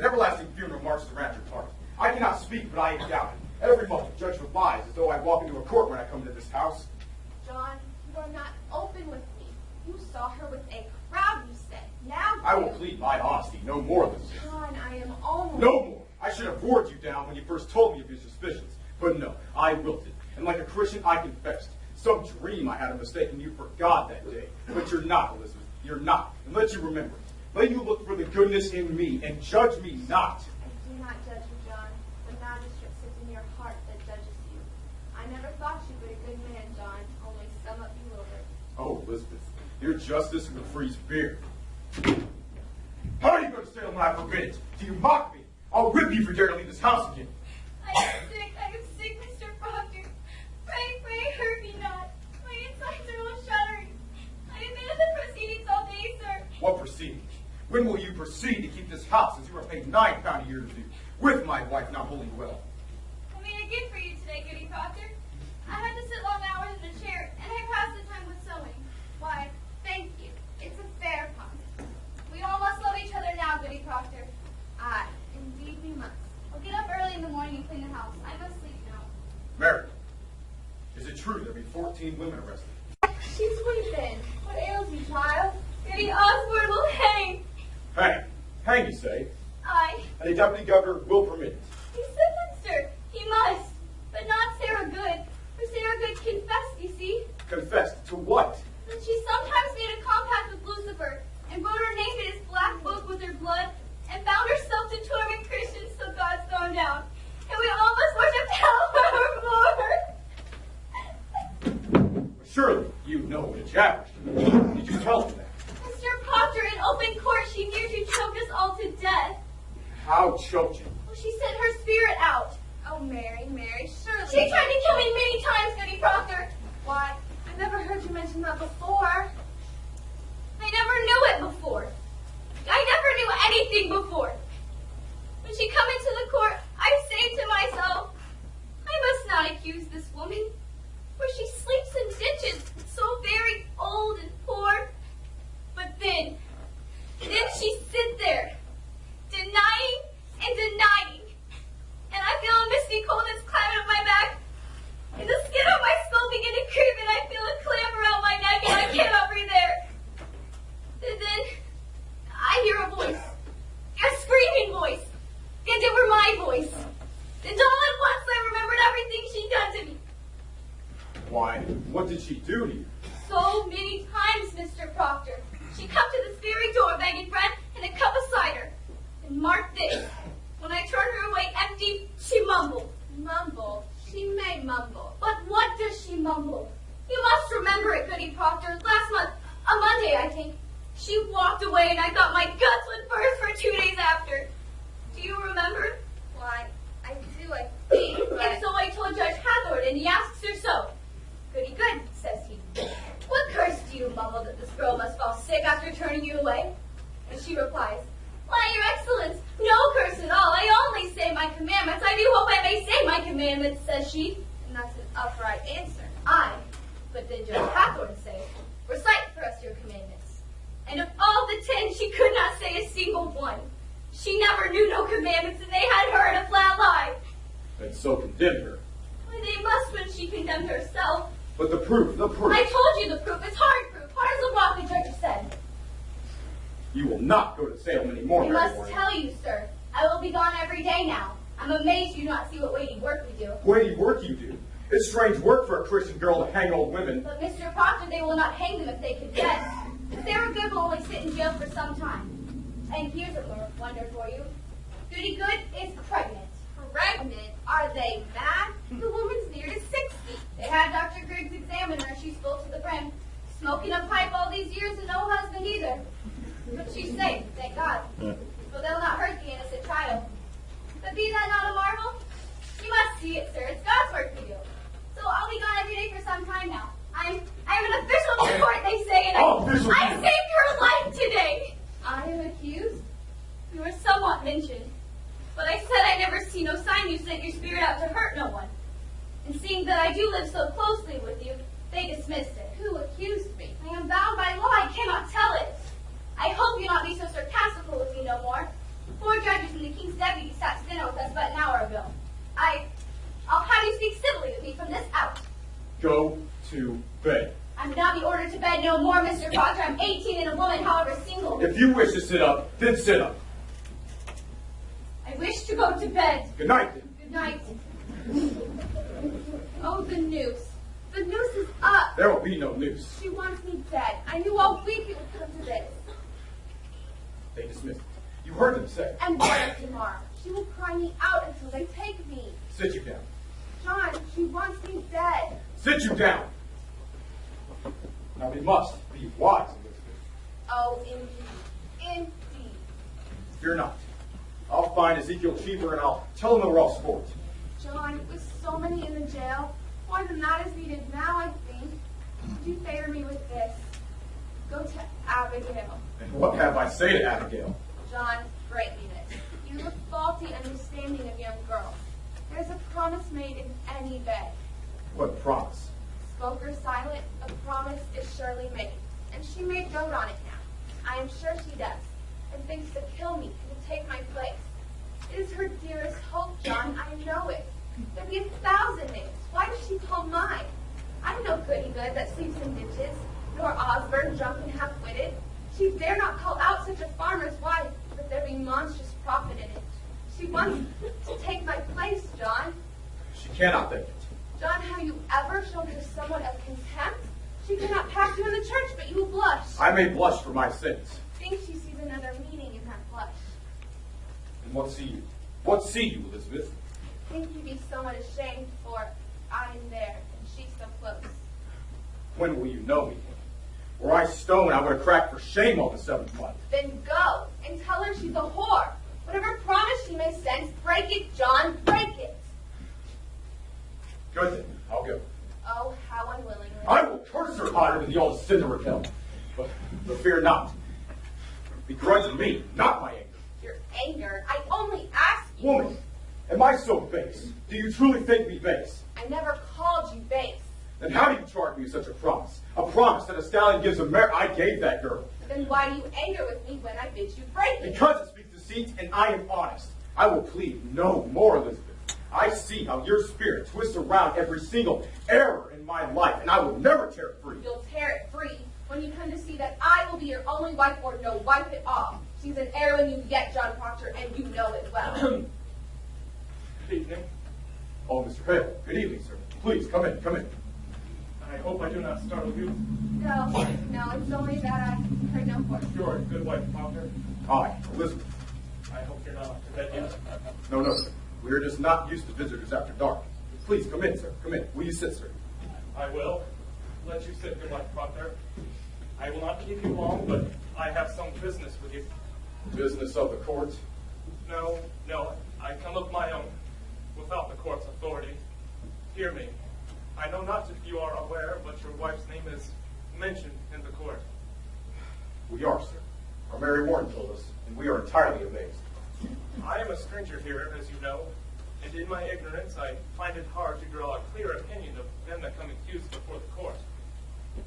everlasting funeral marches around your heart. I cannot speak, but I am doubted. Every moment judged with lies, as though I walk into a court when I come into this house. John, you are not open with me. You saw her with a crowd, you said. Now I will plead my honesty, no more than this. John, I am almost. No more. I should have bored you down when you first told me of your suspicions. But no, I wilted. And like a Christian, I confessed. Some dream I had of mistaken you for God that day. But you're not, Elizabeth. You're not. And let you remember it. Let you look for the goodness in me and judge me not. I do not judge you, John. The magistrate sits in your heart that judges you. I never thought you but a good man, John, only somewhat bewildered. Oh, Elizabeth, your justice will freeze beer. How are you going to stay when I forbid it? Do you mock me? I'll whip you for daring to leave this house again. I am sick, Mr. Proctor. Pray, hurt me not. My insides are all shuddering. I have been at the proceedings all day, sir. What proceedings? When will you proceed to keep this house as you are paid £9 a year to do? with my wife not holding well. I made a gift for you today, Goody Proctor. I had to sit long hours in a chair, and I passed the time with sewing. Why, thank you. It's a fair promise. We all must love each other now, Goody Proctor. Aye, indeed we must. I'll get up early in the morning and clean the house. I must sleep now. Mary, is it true there be 14 women arrested? She's weeping. What ails you, child? Goody Osborne will hang. Hang. Hang, you say? Aye. And the deputy governor will permit it. He said, sir, he must. But not Sarah Good. For Sarah Good confessed, you see. Confessed to what? That she sometimes made a compact with Lucifer and wrote her name in his black book with her blood and bound herself to torment Christians till God's gone down. And we all must worship hell forevermore. Surely you know what a jabberish. Did you tell them that? Mr. Proctor, in open court, she near to choke us all to death. How choked you? Well, she sent her spirit out. Oh, Mary, surely. She tried to kill me many times, Goody Proctor. Why, I never heard you mention that before. I never knew it before. I never knew anything before. When she come into the court, I say to myself, I must not accuse this woman, for she sleeps in ditches, so very old and poor. But then she sit there, denying and denying. And I feel a misty cold that's climbing up my back. And the skin on my skull begin to creep, and I feel a clamp around my neck, and I cannot breathe air. And then I hear a voice, a screaming voice, and it were my voice. And all at once I remembered everything she'd done to me. Why, what did she do to you? So many times, Mr. Proctor. She come to this very door begging bread and a cup of cider. And mark this, when I turned her away empty, she mumbled. Mumble? She may mumble. But what does she mumble? You must remember it, Goody Proctor. Last month, a Monday, I think, she walked away and I thought my guts would burst for 2 days after. Do you remember? Why, I do, I think. And so I told Judge Hathord, and he asks her so. Goody good, says he. What curse do you mumble that this girl must fall sick after turning you away? And she replies, Why, Your Excellence, no curse at all. I only say my commandments. I do hope I may say my commandments, says she. And that's an upright answer. Aye. But then Judge Hathorn say, Recite for us your commandments. And of all the 10, she could not say a single one. She never knew no commandments, and they had her in a flat lie. And so condemned her. Why, they must when she condemned herself. But the proof. I told you the proof. It's hard proof. Hard as a rock, the judge said. You will not go to Salem anymore, I Mary must Warren. tell you, sir. I will be gone every day now. I'm amazed you do not see what weighty work we do. Weighty work you do. It's strange work for a Christian girl to hang old women. But, Mr. Proctor, they will not hang them if they confess. Sarah Good will only sit in jail for some time. And here's a wonder for you. Goody Good is pregnant. Pregnant? Are they mad? The woman's near to 60. They had Dr. Griggs examine her. She's full to the brim. Smoking a pipe all these years and no husband either. But she's safe, thank God. So they'll not hurt the innocent child. But be that not a marvel? You must see it, sir. It's God's work we do. So I'll be gone every day for some time now. I'm an official of the court, they say, and I saved her life today. I am accused? You were somewhat mentioned. But I said I never see no sign you sent your spirit out to hurt no one. And seeing that I do live so closely with you, they dismissed it. Who accused me? I am bound by law. I cannot tell it. I hope you not be so sarcastical with me no more. 4 judges and the king's deputy sat to dinner with us but an hour ago. I'll have you speak civilly with me from this out. Go to bed. I would not be ordered to bed no more, Mr. Proctor. I'm 18 and a woman, however, single. If you wish to sit up, then sit up. I wish to go to bed. Good night, then. Good night. Oh, the noose. The noose is up. There will be no noose. She wants me dead. I knew all week it would come to this. They dismissed it. You heard them say. And what tomorrow? She will cry me out until they take me. Sit you down. John, she wants me dead. Sit you down. Now we must be wise, Elizabeth. Oh, indeed. Indeed. Fear not. I'll find Ezekiel Cheever and I'll tell him that we're all sport. John, with so many in the jail, more than that is needed now, I think. Would you favor me with this? Go to Abigail. And what have I say to Abigail? John, greatliness. You look faulty, understanding penny beg. What promise? Spoke or silent, a promise is surely made, and she may dote on it now. I am sure she does, and thinks to kill me and to take my place. It is her dearest hope, John, I know it. There be 1,000 names. Why does she call mine? I'm no goody-good that sleeps in ditches, nor Osborne, drunk and half-witted. She dare not call out such a farmer's wife, but there be monstrous profit in it. She wants to take my place, John. She cannot think it. John, have you ever shown her somewhat of contempt? She cannot pass you in the church, but you will blush. I may blush for my sins. Think she sees another meaning in that blush. And what see you? What see you, Elizabeth? Think you be somewhat ashamed, for I am there, and she so close. When will you know me? Were I stone, I would have cracked for shame on the 7th month. Then go, and tell her she's a whore. Whatever promise she may send, break it, John, break it. Good then, I'll go. Oh, how unwillingly. I will curse her hotter than the old sinner of hell. But fear not. Begrudge me, not my anger. Your anger, I only ask you. Woman, am I so base? Do you truly think me base? I never called you base. Then how do you charge me with such a promise? A promise that a stallion gives a mare. I gave that girl. Then why do you anger with me when I bid you break it? Because it speaks deceit and I am honest. I will plead no more, Elizabeth. I see how your spirit twists around every single error in my life, and I will never tear it free. You'll tear it free when you come to see that I will be your only wife or no wife at all. She's an heir when you get John Proctor, and you know it well. Good evening. Oh, Mr. Hale. Good evening, sir. Please, come in, come in. I hope I do not startle you. No, it's only that I heard no voice. You're a good wife, Proctor. Hi, Elizabeth. I hope you're not up to bed yet. No, sir. We are just not used to visitors after dark. Please, come in, sir. Come in. Will you sit, sir? I will. Let you sit, good wife, Proctor. I will not keep you long, but I have some business with you. Business of the court. No, I come of my own, without the court's authority. Hear me. I know not if you are aware, but your wife's name is mentioned in the court. We are, sir. Our Mary Warren told us, and we are entirely amazed. I am a stranger here, as you know, and in my ignorance I find it hard to draw a clear opinion of them that come accused before the court.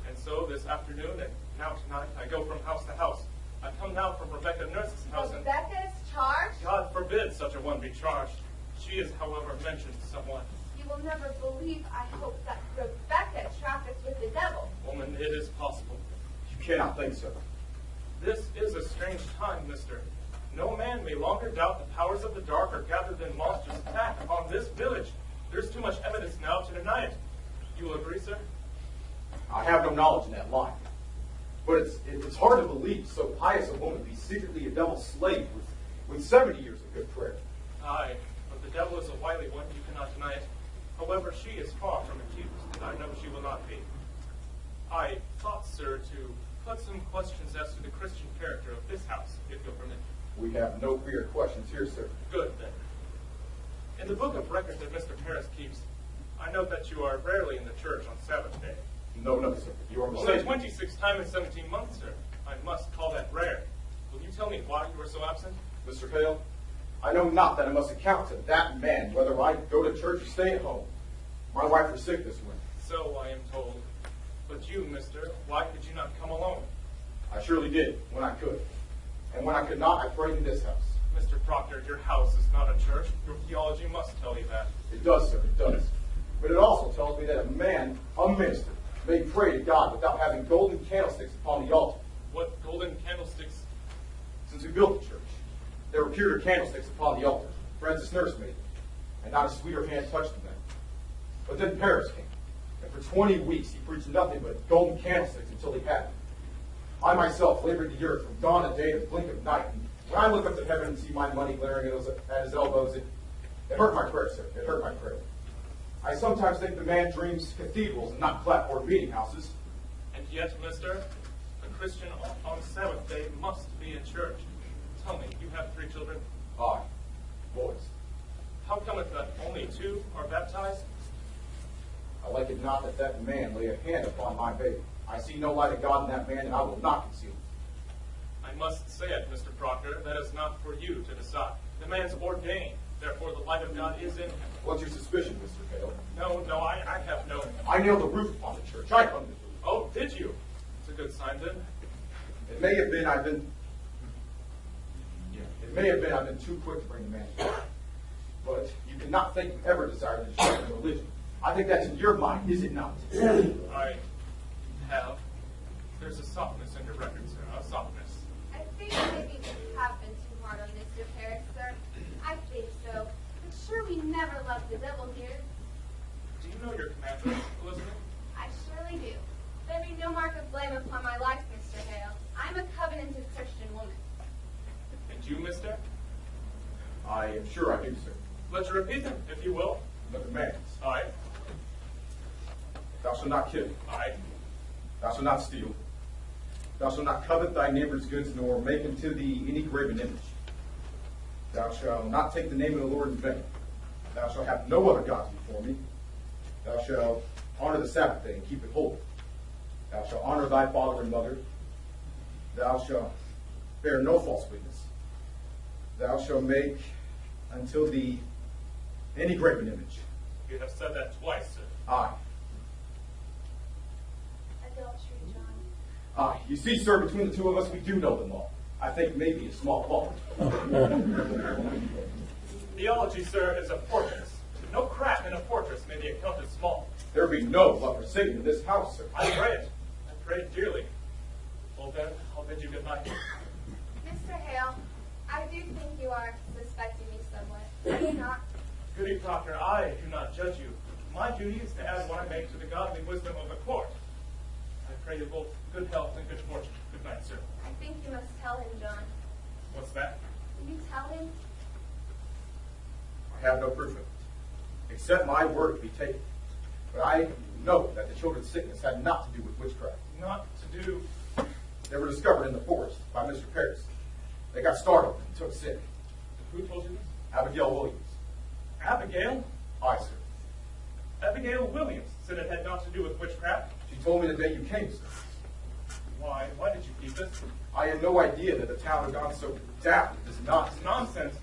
And so this afternoon, and now tonight, I go from house to house. I come now from Rebecca Nurse's house, and Rebecca is charged? God forbid such a one be charged. She is, however, mentioned somewhat. You will never believe, I hope, that Rebecca traffics with the devil. Woman, it is possible. You cannot think so. This is a strange time, mister. No man may longer doubt the powers of the dark are gathered in monstrous attack upon this village. There's too much evidence now to deny it. You will agree, sir? I have no knowledge in that line. But it's hard to believe so pious a woman be secretly a devil's slave with 70 years of good prayer. Aye, but the devil is a wily one, you cannot deny it. However, she is far from accused, and I know she will not be. I thought, sir, to put some questions as to the Christian character of this house, if you'll permit. We have no queer questions here, sir. Good, then. In the book of records that Mr. Parris keeps, I note that you are rarely in the church on Sabbath day. No, sir. You are Only mistaken. 26 times in 17 months, sir. I must call that rare. Will you tell me why you are so absent? Mr. Hale, I know not that I must account to that man whether I go to church or stay at home. My wife was sick this winter. So I am told. But you, mister, why could you not come alone? I surely did, when I could. And when I could not, I prayed in this house. Mr. Proctor, your house is not a church. Your theology must tell you that. It does, sir, it does. But it also tells me that a man, a minister, may pray to God without having golden candlesticks upon the altar. What golden candlesticks? Since we built the church, there were pewter candlesticks upon the altar. Francis Nurse made them, and not a sweeter hand touched them. But then Parris came, and for 20 weeks he preached nothing but golden candlesticks until he had them. I myself labored the earth from dawn to day to the blink of night, and when I look up to heaven and see my money glaring at his elbows, it hurt my prayer, sir. It hurt my prayer. I sometimes think the man dreams cathedrals and not clapboard meeting houses. And yet, mister, a Christian on Sabbath day must be in church. Tell me, you have 3 children? Aye, boys. How cometh that only 2 are baptized? I like it not that that man lay a hand upon my baby. I see no light of God in that man, and I will not conceal it. I must say it, Mr. Proctor, that is not for you to decide. The man's ordained, therefore the light of God is in him. What's your suspicion, Mr. Hale? No, I have no... I nailed the roof upon the church. I hung the roof. Oh, did you? It's a good sign then. It may have been I've been too quick to bring the man back. But you cannot think you ever desired to destroy the religion. I think that's in your mind, is it not? I have. There's a softness in your record, sir. A softness. I think maybe we have been too hard on Mr. Parris, sir. I think so. But sure we never loved the devil here. Do you know your commandments, Elizabeth? I surely do. There be no mark of blame upon my life, Mr. Hale. I'm a covenanted Christian woman. And you, mister? I am sure I do, sir. Let's repeat them, if you will. The commands. Aye. Thou shalt not kill. Aye. Thou shalt not steal. Thou shalt not covet thy neighbor's goods, nor make unto thee any graven image. Thou shalt not take the name of the Lord in vain. Thou shalt have no other gods before me. Thou shalt honor the Sabbath day and keep it holy. Thou shalt honor thy father and mother. Thou shalt bear no false witness. Thou shalt make until thee any graven image. You have said that twice, sir. Aye. Adultery, John. Aye. You see, sir, between the two of us, we do know them all. I think maybe a small fault. Theology, sir, is a fortress. No crack in a fortress may be accounted small. There be no love for Satan in this house, sir. I pray it. I pray it dearly. Well then, I'll bid you good night. Mr. Hale, I do think you are suspecting me somewhat. Are you not? Goody Proctor, I do not judge you. My duty is to add what I make to the godly wisdom of the court. I pray you both good health and good fortune. Good night, sir. I think you must tell him, John. What's that? Will you tell him? I have no proof of it, except my word to be taken. But I know that the children's sickness had not to do with witchcraft. Not to do... They were discovered in the forest by Mr. Parris. They got startled and took sick. Who told you this? Abigail Williams. Abigail? Aye, sir. Abigail Williams said it had naught to do with witchcraft. She told me the day you came, sir. Why did you keep this? I had no idea that the town had gone so down. It is not. It's nonsense.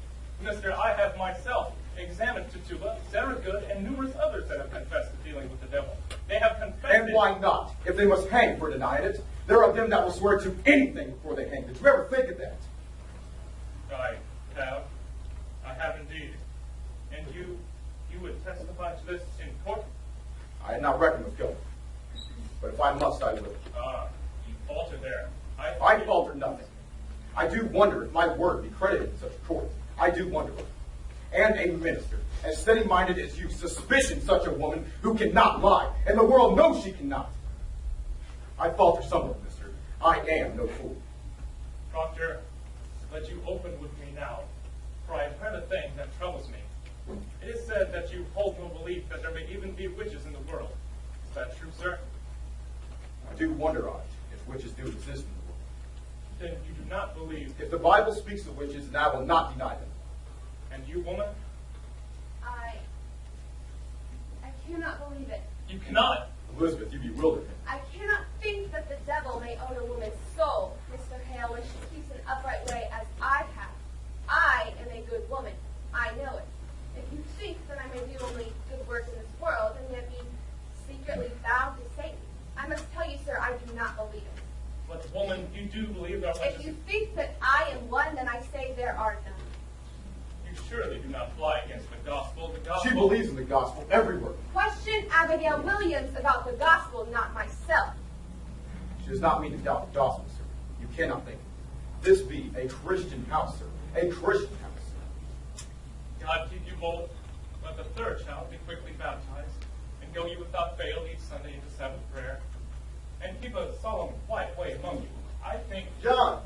Mister, I have myself examined Tituba, Sarah Good, and numerous others that have confessed to dealing with the devil. They have confessed And it. why not? If they must hang for denying it, there are them that will swear to anything before they hang. Did you ever think of that? I have indeed. And you would testify to this in court? I had not reckoned with going. But if I must, I will. You falter there. I falter nothing. I do wonder if my word be credited in such a court. I do wonder. And a minister, as steady-minded as you, suspicion such a woman who cannot lie, and the world knows she cannot. I falter somewhat, mister. I am no fool. Proctor, let you open with me now, for I have heard a thing that troubles me. It is said that you hold no belief that there may even be witches in the world. Is that true, sir? I do wonder, Addy, if witches do exist in the world. Then you do not believe. If the Bible speaks of witches, then I will not deny them. And you, woman? I cannot believe it. You cannot. Elizabeth, you bewilder me. I cannot think that the devil may own a woman's soul, Mr. Hale, when she keeps an upright way as I have. I am a good woman. I know it. If you think that I may do only good works in this world and yet be secretly bound to Satan, I must tell you, sir, I do not believe it. But, woman, you do believe there are If witches. you think that I am one, then I say there are none. You surely do not fly against the gospel. The gospel. She believes in the gospel every word. Question Abigail Williams about the gospel, not myself. She does not mean to doubt the gospel, sir. You cannot think. This be a Christian house, sir. A Christian house. God keep you both. Let the third child be quickly baptized, and go you without fail each Sunday into Sabbath prayer, and keep a solemn, quiet way among you. I think. John,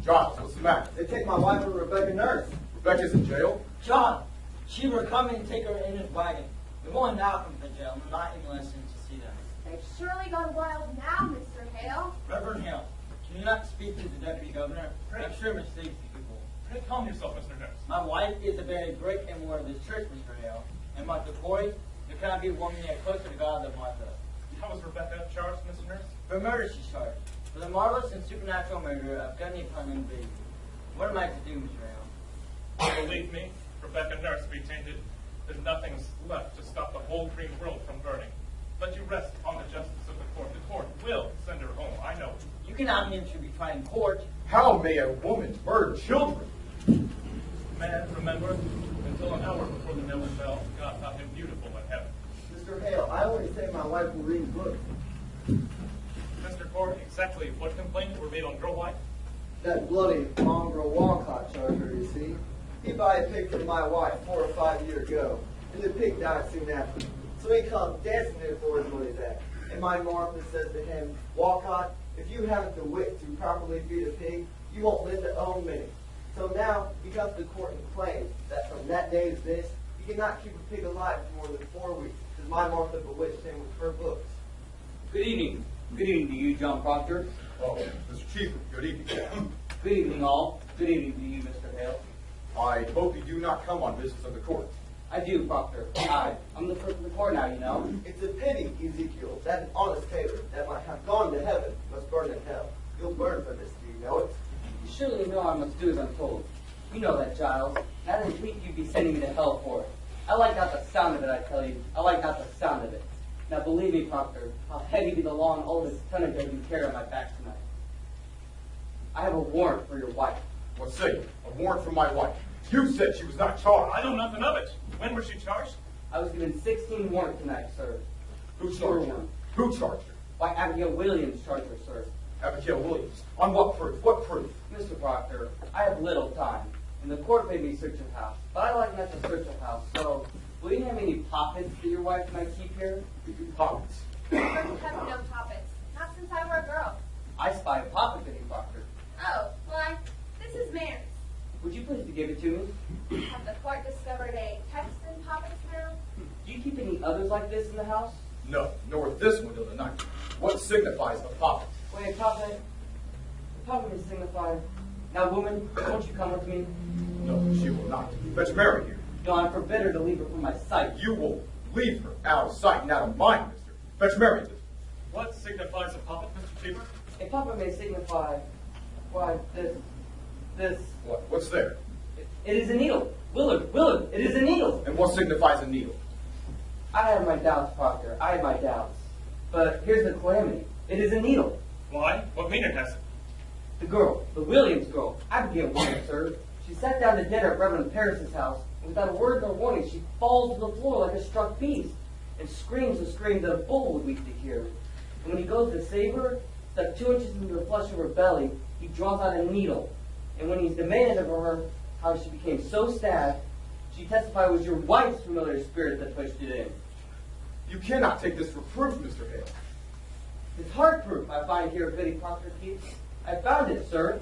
Giles, what's the matter? they take my wife and Rebecca nurse. Rebecca's in jail? John, she were coming to take her in his wagon. We're going now from the jail, not in lesson to see them. They've surely gone wild now, Mr. Hale. Reverend Hale, can you not speak to the deputy governor? I'm sure mistakes people. Pray calm yourself, Mr. Nurse. My wife is a very great emblem of this church, Mr. Hale. And my boys, there cannot be a woman yet closer to God than Martha. How was Rebecca charged, Mr. Nurse? For murder she's charged. For the marvelous and supernatural murder of Gunny Putnam baby. What am I to do, Mr. Hale? Believe me, Rebecca Nurse be tainted. then nothing's left to stop the whole green world from burning. Let you rest on the justice of the court. The court will send her home, I know. You cannot mean to be tried in court. How may a woman murder children? Man, remember, until an hour before the mill fell, God thought him beautiful in heaven. Mr. Hale, I always say my wife will read books. Mr. Court, exactly what complaints were made on Girl Wife? That bloody mongrel Walcott charged her, you see. He bought a pig from my wife 4 or 5 years ago, and the pig died soon after. So he comes dancing in for his money's at. And my Martha says to him, Walcott, if you haven't the wit to properly feed a pig, you won't live to own many. So now he comes to court and claims that from that day to this, he cannot keep a pig alive for more than 4 weeks, because my Martha bewitched him with her books. Good evening. Good evening to you, John Proctor. Oh, Mr. Chief, good evening. Good evening, all. Good evening to you, Mr. Hale. I hope you do not come on business of the court. I do, Proctor. I'm the clerk of the court now, you know. It's a pity, Ezekiel, that an honest tailor that might have gone to heaven must burn in hell. You'll burn for this, do you know it? Surely you know I must do as I'm told. You know that, Giles. That is what you'd be sending me to hell for. I like not the sound of it, I tell you. I like not the sound of it. Now believe me, Proctor, how heavy be the long oldest tonnage I do carry on my back tonight. I have a warrant for your wife. What say you? A warrant from my wife. You said she was not charged. I know nothing of it. When was she charged? I was given 16 warrants tonight, sir. Who charged her? Who charged her? Why, Abigail Williams charged her, sir. Abigail Williams. On what proof? What proof? Mr. Proctor, I have little time, and the court made me search a house, but I like not to search a house, so will you have any poppets that your wife might keep here? Poppets. I have no poppets. Not since I were a girl. I spy a poppet in you, Proctor. Oh, why, this is Mary's. Would you please to give it to me? Have the court discovered a text in poppets now? Do you keep any others like this in the house? No, nor this window tonight. What signifies a poppet? Wait, poppet. The poppet may signify. Now, woman, won't you come with me? No, she will not. Fetch Mary here. No, I forbid her to leave her from my sight. You will leave her out of sight and out of mind, mister. Fetch Mary this. What signifies a puppet, Mr. Cheever? A poppet may signify, why, this. What? What's there? It is a needle. Willard, it is a needle. And what signifies a needle? I have my doubts, Proctor. I have my doubts. But here's the calamity. It is a needle. Why? What meaning has it? The girl, the Williams girl, Abigail Williams, sir. She sat down to dinner at Reverend Parris's house, and without a word nor warning, she falls to the floor like a struck beast, and screams the scream that a bull would weep to hear. And when he goes to save her, stuck 2 inches into the flesh of her belly, he draws out a needle. And when he's demanded of her how she became so stabbed, she testified it was your wife's familiar spirit that pushed it in. You cannot take this for proof, Mr. Hale. It's hard proof I find here, Goody Proctor keeps. I found it, sir,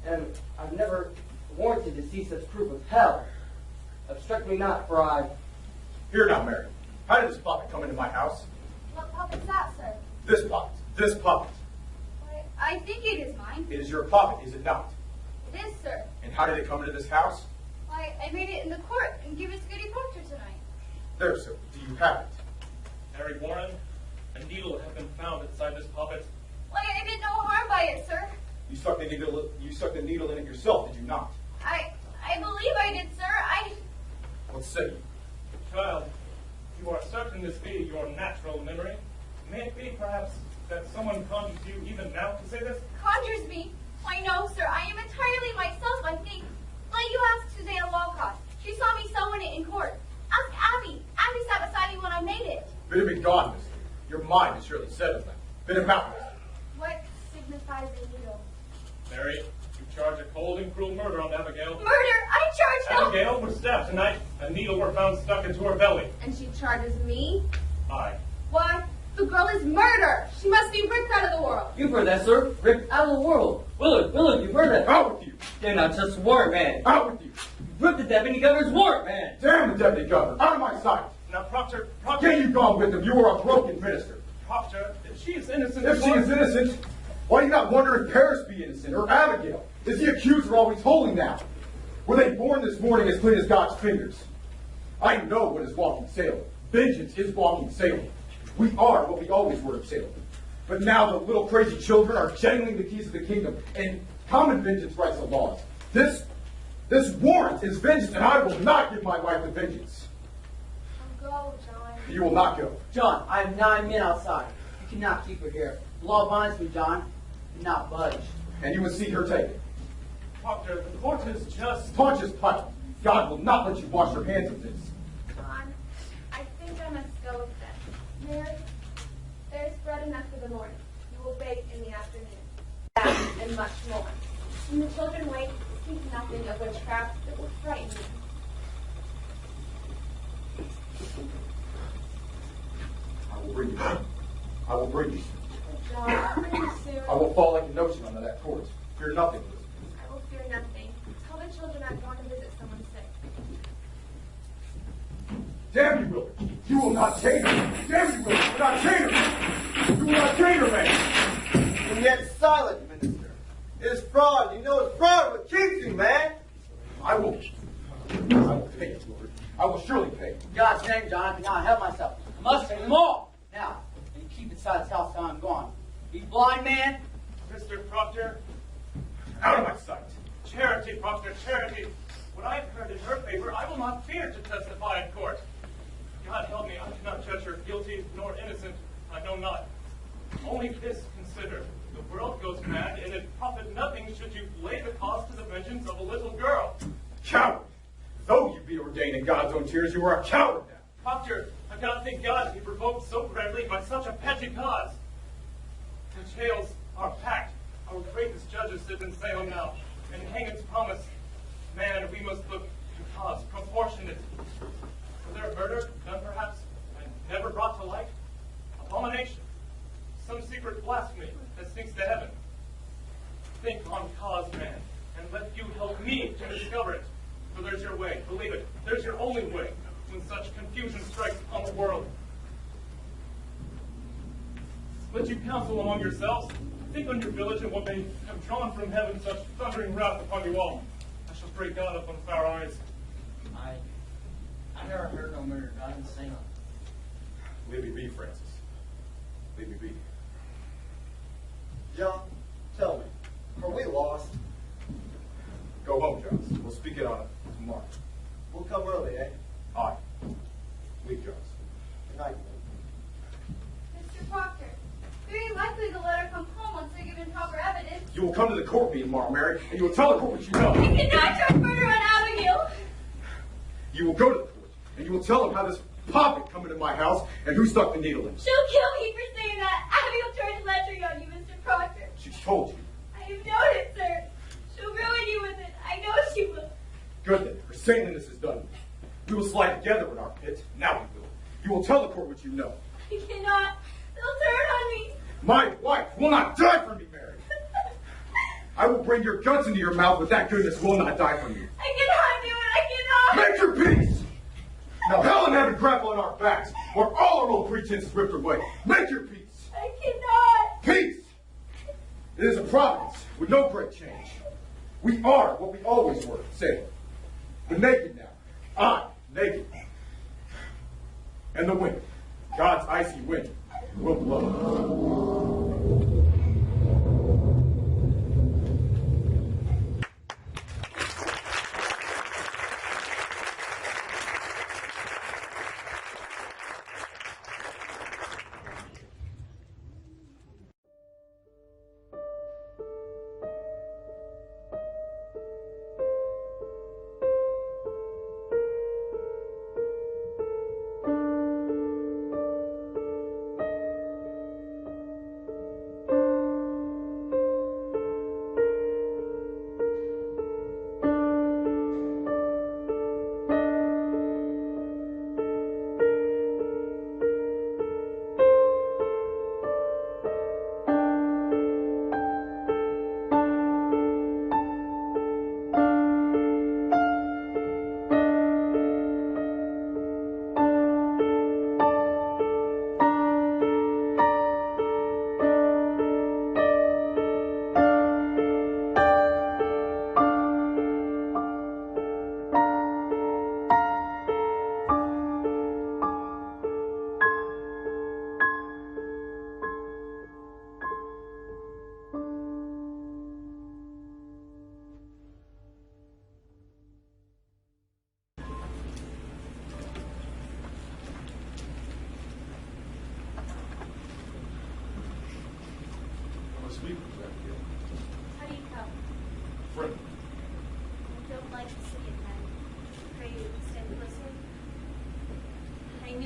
and I've never warranted to see such proof of hell. Obstruct me not, for I... Here now, Mary. How did this poppet come into my house? What poppet's that, sir? This poppet. This poppet. Why, I think it is mine. It is your poppet, is it not? It is, sir. And how did it come into this house? Why, I made it in the court and gave it to Goody Proctor tonight. There, sir. Do you have it? Harry Warren, a needle has been found inside this puppet. Why, I did no harm by it, sir. You stuck the needle in it yourself, did you not? I believe I did, sir. What say you? Child, you are certain this be your natural memory? May it be, perhaps, that someone conjures you even now to say this? Conjures me? Why, no, sir. I am entirely myself, I think. Let you ask Susanna Walcott. She saw me sewing it in court. Ask Abby. Abby sat beside me when I made it. Bid him be gone, mister. Your mind is surely set of them. Bid him out, mister. What signifies the needle? Mary, you charge a cold and cruel murder on Abigail. Murder! I charge no... Abigail was stabbed tonight. A needle were found stuck into her belly. And she charges me? Aye. Why, the girl is murder. She must be ripped out of the world. You've heard that, sir. Ripped out of the world. Willard, you've heard that. Out with you! They're not just warrant, man. Out with you! Ripped the deputy governor's warrant, man. Damn the deputy governor! Out of my sight! Now, Proctor, Get you gone with him. You are a broken minister. Proctor, if she is innocent... If she is innocent, why do you not wonder if Parris be innocent, or Abigail? Is the accuser always holy now? Were they born this morning as clean as God's fingers? I know what is walking Salem. Vengeance is walking Salem. We are what we always were of Salem. But now the little crazy children are jangling the keys of the kingdom, and common vengeance writes the laws. This warrant is vengeance, and I will not give my wife to vengeance. go, John. You will not go. John, I have 9 men outside. You cannot keep her here. The law binds me, John. Do not budge. And you will see her taken. Proctor, the court is just... Punch is punch. God will not let you wash your hands of this. John, I think I must go with them. Mary, there is bread enough for the morning. You will bake in the afternoon. That and much more. When the children wake, speak nothing of witchcraft that will frighten you. I will bring you. I will bring you. John, bring you soon. I will fall like a notion under that court. Fear nothing, Elizabeth. I will fear nothing. Tell the children I'm going to visit someone sick. Damn you, Willard. You will not chain her. Damn you, Willard. You will not chain her. You will not chain her, man. And yet silent, minister. It is fraud. You know it's fraud what keeps you, man. I will pay it, Willard. I will surely pay. In God's name, John, I cannot help myself. I must take them all. Now, and you keep inside this house till I'm gone. You blind man. Mr. Proctor, Out of my sight. charity, Proctor, charity. What I have heard in her favor, I will not fear to testify in court. God help me, I cannot judge her guilty nor innocent. I know not. Only this consider. The world goes mad, and it profit nothing should you lay the cause to the vengeance of a little girl. Coward. Though you be ordained in God's own tears, you are a coward now. Proctor, I cannot thank God to be provoked so grandly by such a petty cause. The jails are packed. Our greatest judges sit in Salem now, and Hagan's promise. Man, we must look to cause proportionate. Was there a murder done perhaps and never brought to light? Abomination. Some secret blasphemy that sinks to heaven. Think on cause, man, and let you help me to discover it. For there's your way, believe it, there's your only way when such confusion strikes upon the world. Let you counsel among yourselves. Think on your village and what may have drawn from heaven such thundering wrath upon you all. I shall pray God upon our eyes. I never heard no murder done in Salem. Leave me be, Francis. Leave me be. John, tell me, are we lost? Go home, Giles. We'll speak it on tomorrow. We'll come early, eh? Aye. Leave, Giles. Good night. Mr. Proctor, very likely the letter comes home once they're given proper evidence. You will come to the court meeting tomorrow, Mary, and you will tell the court what you know. I cannot charge murder on Abigail. You will go to the court, and you will tell them how this poppet come into my house and who stuck the needle in. She'll kill me for saying that. Abigail turned lettering on you, Mr. Proctor. She told you. I have known it, sir. She'll ruin you with it. I know she will. Good then. Her saintliness is done. We will slide together in our pit. Now we will. You will tell the court what you know. I cannot. They'll turn on me. My wife will not die for me, Mary. I will bring your guts into your mouth, but that goodness will not die from you. I cannot do it. I cannot. Make your peace! Now hell and heaven grapple on our backs, or all our old pretense is ripped away. Make your peace! I cannot. Peace! It is a providence with no great change. We are what we always were, say. The naked now. I, naked. And the wind, God's icy wind, will blow.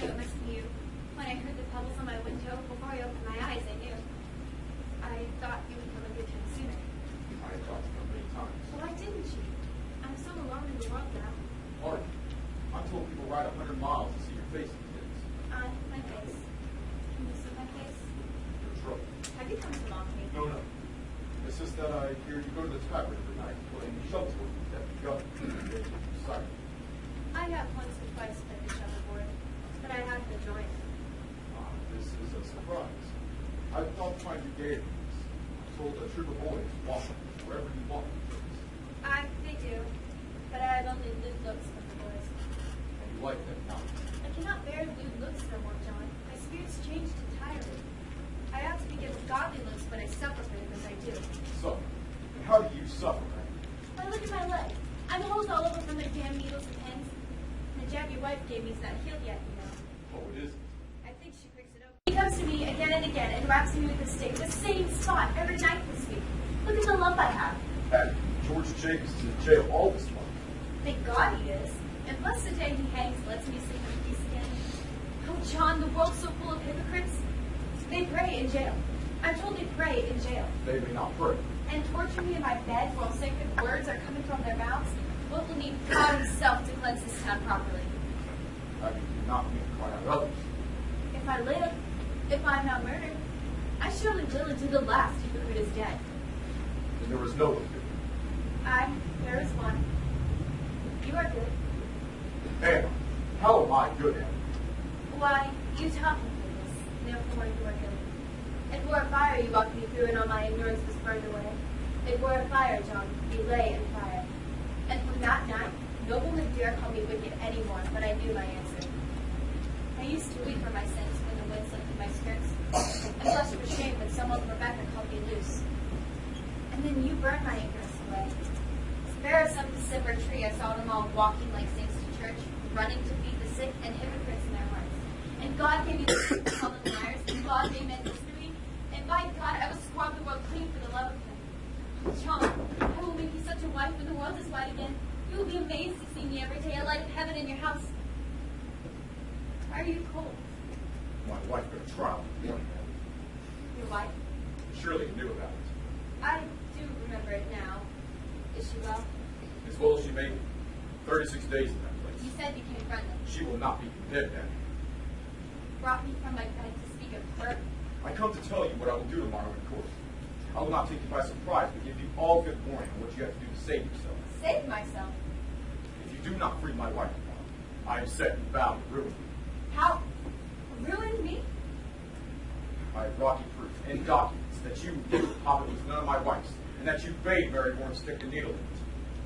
knew it must be you. When I heard the pebbles on my window, before I opened my eyes, I knew. I thought you would come a good time sooner. I have talked to them many times. Well, why didn't you? I'm so alone in the world now. Marty, I told people ride 100 miles to see your face these days. My face. Can you see my face? You're in trouble. Have you come to mock me? No, no. It's just that I hear you go to the tavern every night playing shuffleboard with that gun. Sorry. I have once or twice played the shuffleboard, but I haven't enjoyed it. This is a surprise. I thought to find you gay. I told a troop of boys, walk wherever you want. They do, but I have only lewd looks from the boys. And you like them now. I cannot bear lewd looks no more, John. My spirit's changed entirely. I ought to be given godly looks, but I suffer for them as I do. Suffer. And how do you suffer, man? Why, look at my leg. I'm holes all over from the damn needles and pins. And the jab your wife gave me is not healed yet, you know. Oh, it is. I think she picks it up. He comes to me again and again and whacks me with a stick, the same spot every night this week. Look at the lump I have. Addy, George Jacobs is in jail all this month. Thank God he is. And bless the day he hangs lets me sleep in peace again. Oh, John, the world's so full of hypocrites. They pray in jail. I'm told they pray in jail. They may not pray. And torture me in my bed while sacred words are coming from their mouths. What will need God himself to cleanse this town properly? Addy, do not mean to cry out others. If I live, if I'm not murdered, I surely will until the last hypocrite is dead. And there is no one good. There is one. You are good. Anna, how am I good at it? Why, you taught me goodness, therefore you are good. It were a fire you walked me through, and all my ignorance was burned away. It were a fire, John, you lay in fire. And from that night, no woman dare call me wicked anymore, but I knew my answer. I used to weep for my sins when the wind lifted my skirts, and blushed for shame when some old Rebecca called me loose. And then you burned my ignorance away. Spare some December tree, I saw them all walking like saints to church, running to feed the sick and hypocrites in their hearts. And God gave me the strength to call them liars, and God made men history, and by God, I will swab the world clean for the love of him. John, I will make you such a wife when the world is white again. You will be amazed to see me every day, a light of heaven in your house. Why are you cold? My wife got a trial this morning, Addy. Your wife? Surely you knew about it. I do remember it now. Is she well? As well as she made 36 days in that place. You said you can confront them. She will not be condemned, Addy. Brought me from my bed to speak of her. I come to tell you what I will do tomorrow in court. I will not take you by surprise, but give you all good warning on what you have to do to save yourself. Save myself. If you do not free my wife tomorrow, I am set and bound to ruin you. How? Ruin me? I have rocky proof and documents that you knew Papa was none of my wife's, and that you bade Mary Warren stick the needle in it.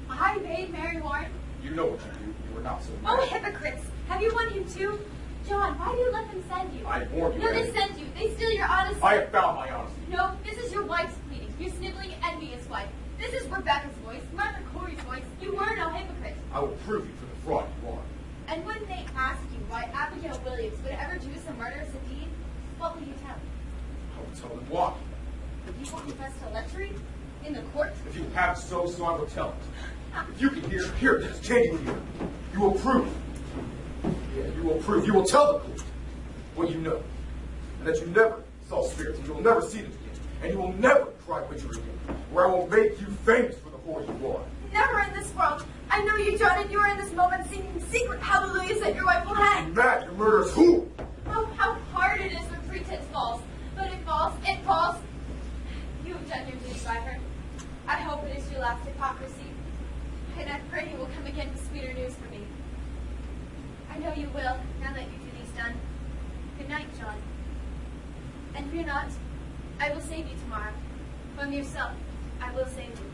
I made Mary Warren? You know what you do. You are not so Oh, mad. hypocrites! Have you won him too? John, why do you let them send you? I warned you. No, they Addy. send you. They steal your honesty. I have found my honesty. No, this is your wife's pleading. Your sniveling, envious wife. This is Rebecca's voice, Martha Corey's voice. You were no hypocrite. I will prove you for the fraud you are. And when they ask you why Abigail Williams would ever do so murderous a deed, what will you tell? I will tell them why. You will confess to lechery? In the court? If you have so I will tell it. If you can hear this changing here, you will prove. Yeah, you will prove. You will tell the court what you know. And that you never saw spirits, and you will never see them again. And you will never cry witcher again. Where I will make you famous for the whore you are. Never in this world. I know you, John, and you are in this moment singing secret hallelujahs that your wife will hang. Mad, you murderous fool! Oh, how hard it is when pretense falls. But it falls, it falls. You have done your duty by her. I hope it is your last hypocrisy. And I pray you will come again with sweeter news for me. I know you will, now that your duty's done. Good night, John. And fear not, I will save you tomorrow. From yourself, I will save you.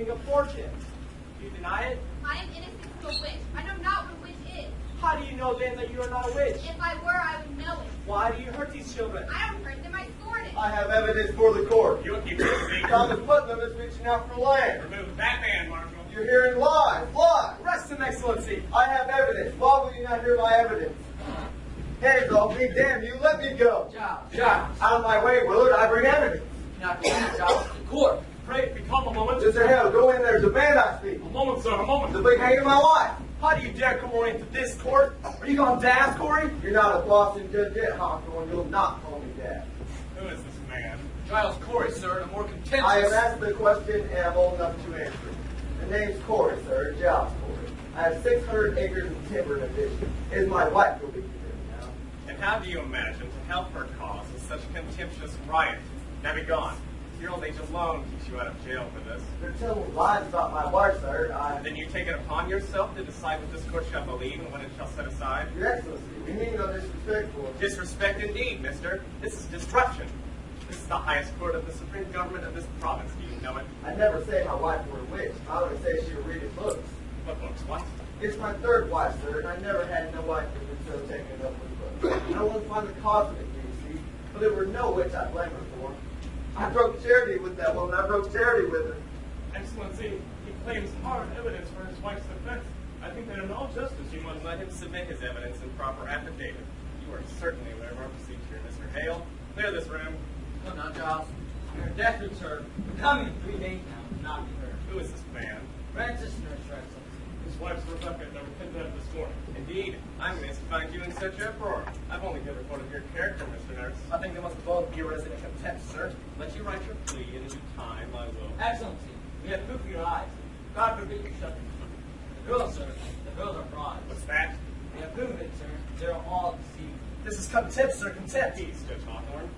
keeping a fortune. Do you deny it? I am innocent to a witch. I know not what a witch is. How do you know then that you are not a witch? If I were, I would know it. Why do you hurt these children? I don't hurt them, I scorn it. I have evidence for the court. You'll keep your secret. Thomas Putnam is reaching out for land. Remove that man, Marshal. You're hearing lies, lies. Arrest him, Excellency. I have evidence. Why will you not hear my evidence? Hands off me, damn you, let me go. Giles. Out of my way, Willard, I bring evidence. Not the Giles. The court. Pray, become a moment. Mr. Hale, go in there, demand I speak. A moment, sir, a moment. The big hanging my wife. How do you dare come into this court? Are you going to dance, Corey? You're not a Boston judge yet, Hawthorne. You'll not call me dad. Who is this man? Giles Corey, sir, and a more contentious... I have asked the question and am old enough to answer it. The name's Corey, sir, Giles Corey. I have 600 acres of timber in addition. Is my wife will be here now? And how do you imagine to help her cause with such contemptuous riot? Now be gone. Your old age alone keeps you out of jail for this. They're telling lies about my wife, sir. Then you take it upon yourself to decide what this court shall believe and when it shall set aside? Your Excellency, we mean no disrespectful. Disrespect indeed, mister. This is disruption. This is the highest court of the supreme government of this province. Do you know it? I never say my wife were a witch. I only say she was reading books. What books? What? It's my third wife, sir, and I never had no wife that was so taken up with books. I won't find the cause of it, you see, but there were no witch I blame her for. I broke charity with that woman. I broke charity with her. Excellency, he claims hard evidence for his wife's defense. I think that in all justice you must Let him submit his evidence in proper affidavit. You are certainly aware of our procedure, Mr. Hale. Clear this room. No, no, Giles. You're definitely, sir. Coming in 3 days now. Not be heard. Who is this man? Francis Nurse, Your Excellency. his wife's Rebecca that were kidnapped this morning. Indeed, I'm amazed to find you in such uproar. I've only been reported your character, Mr. Nurse. I think they must both be arrested in contempt, sir. Let you write your plea in due time, I will. Excellency, we have proof of your eyes. God forbid you shut them. The girls, sir, the girls are frauds. What's that? We have proof of it, sir. They're all deceived. This is contempt, sir, contempt. Peace, Judge Hawthorne.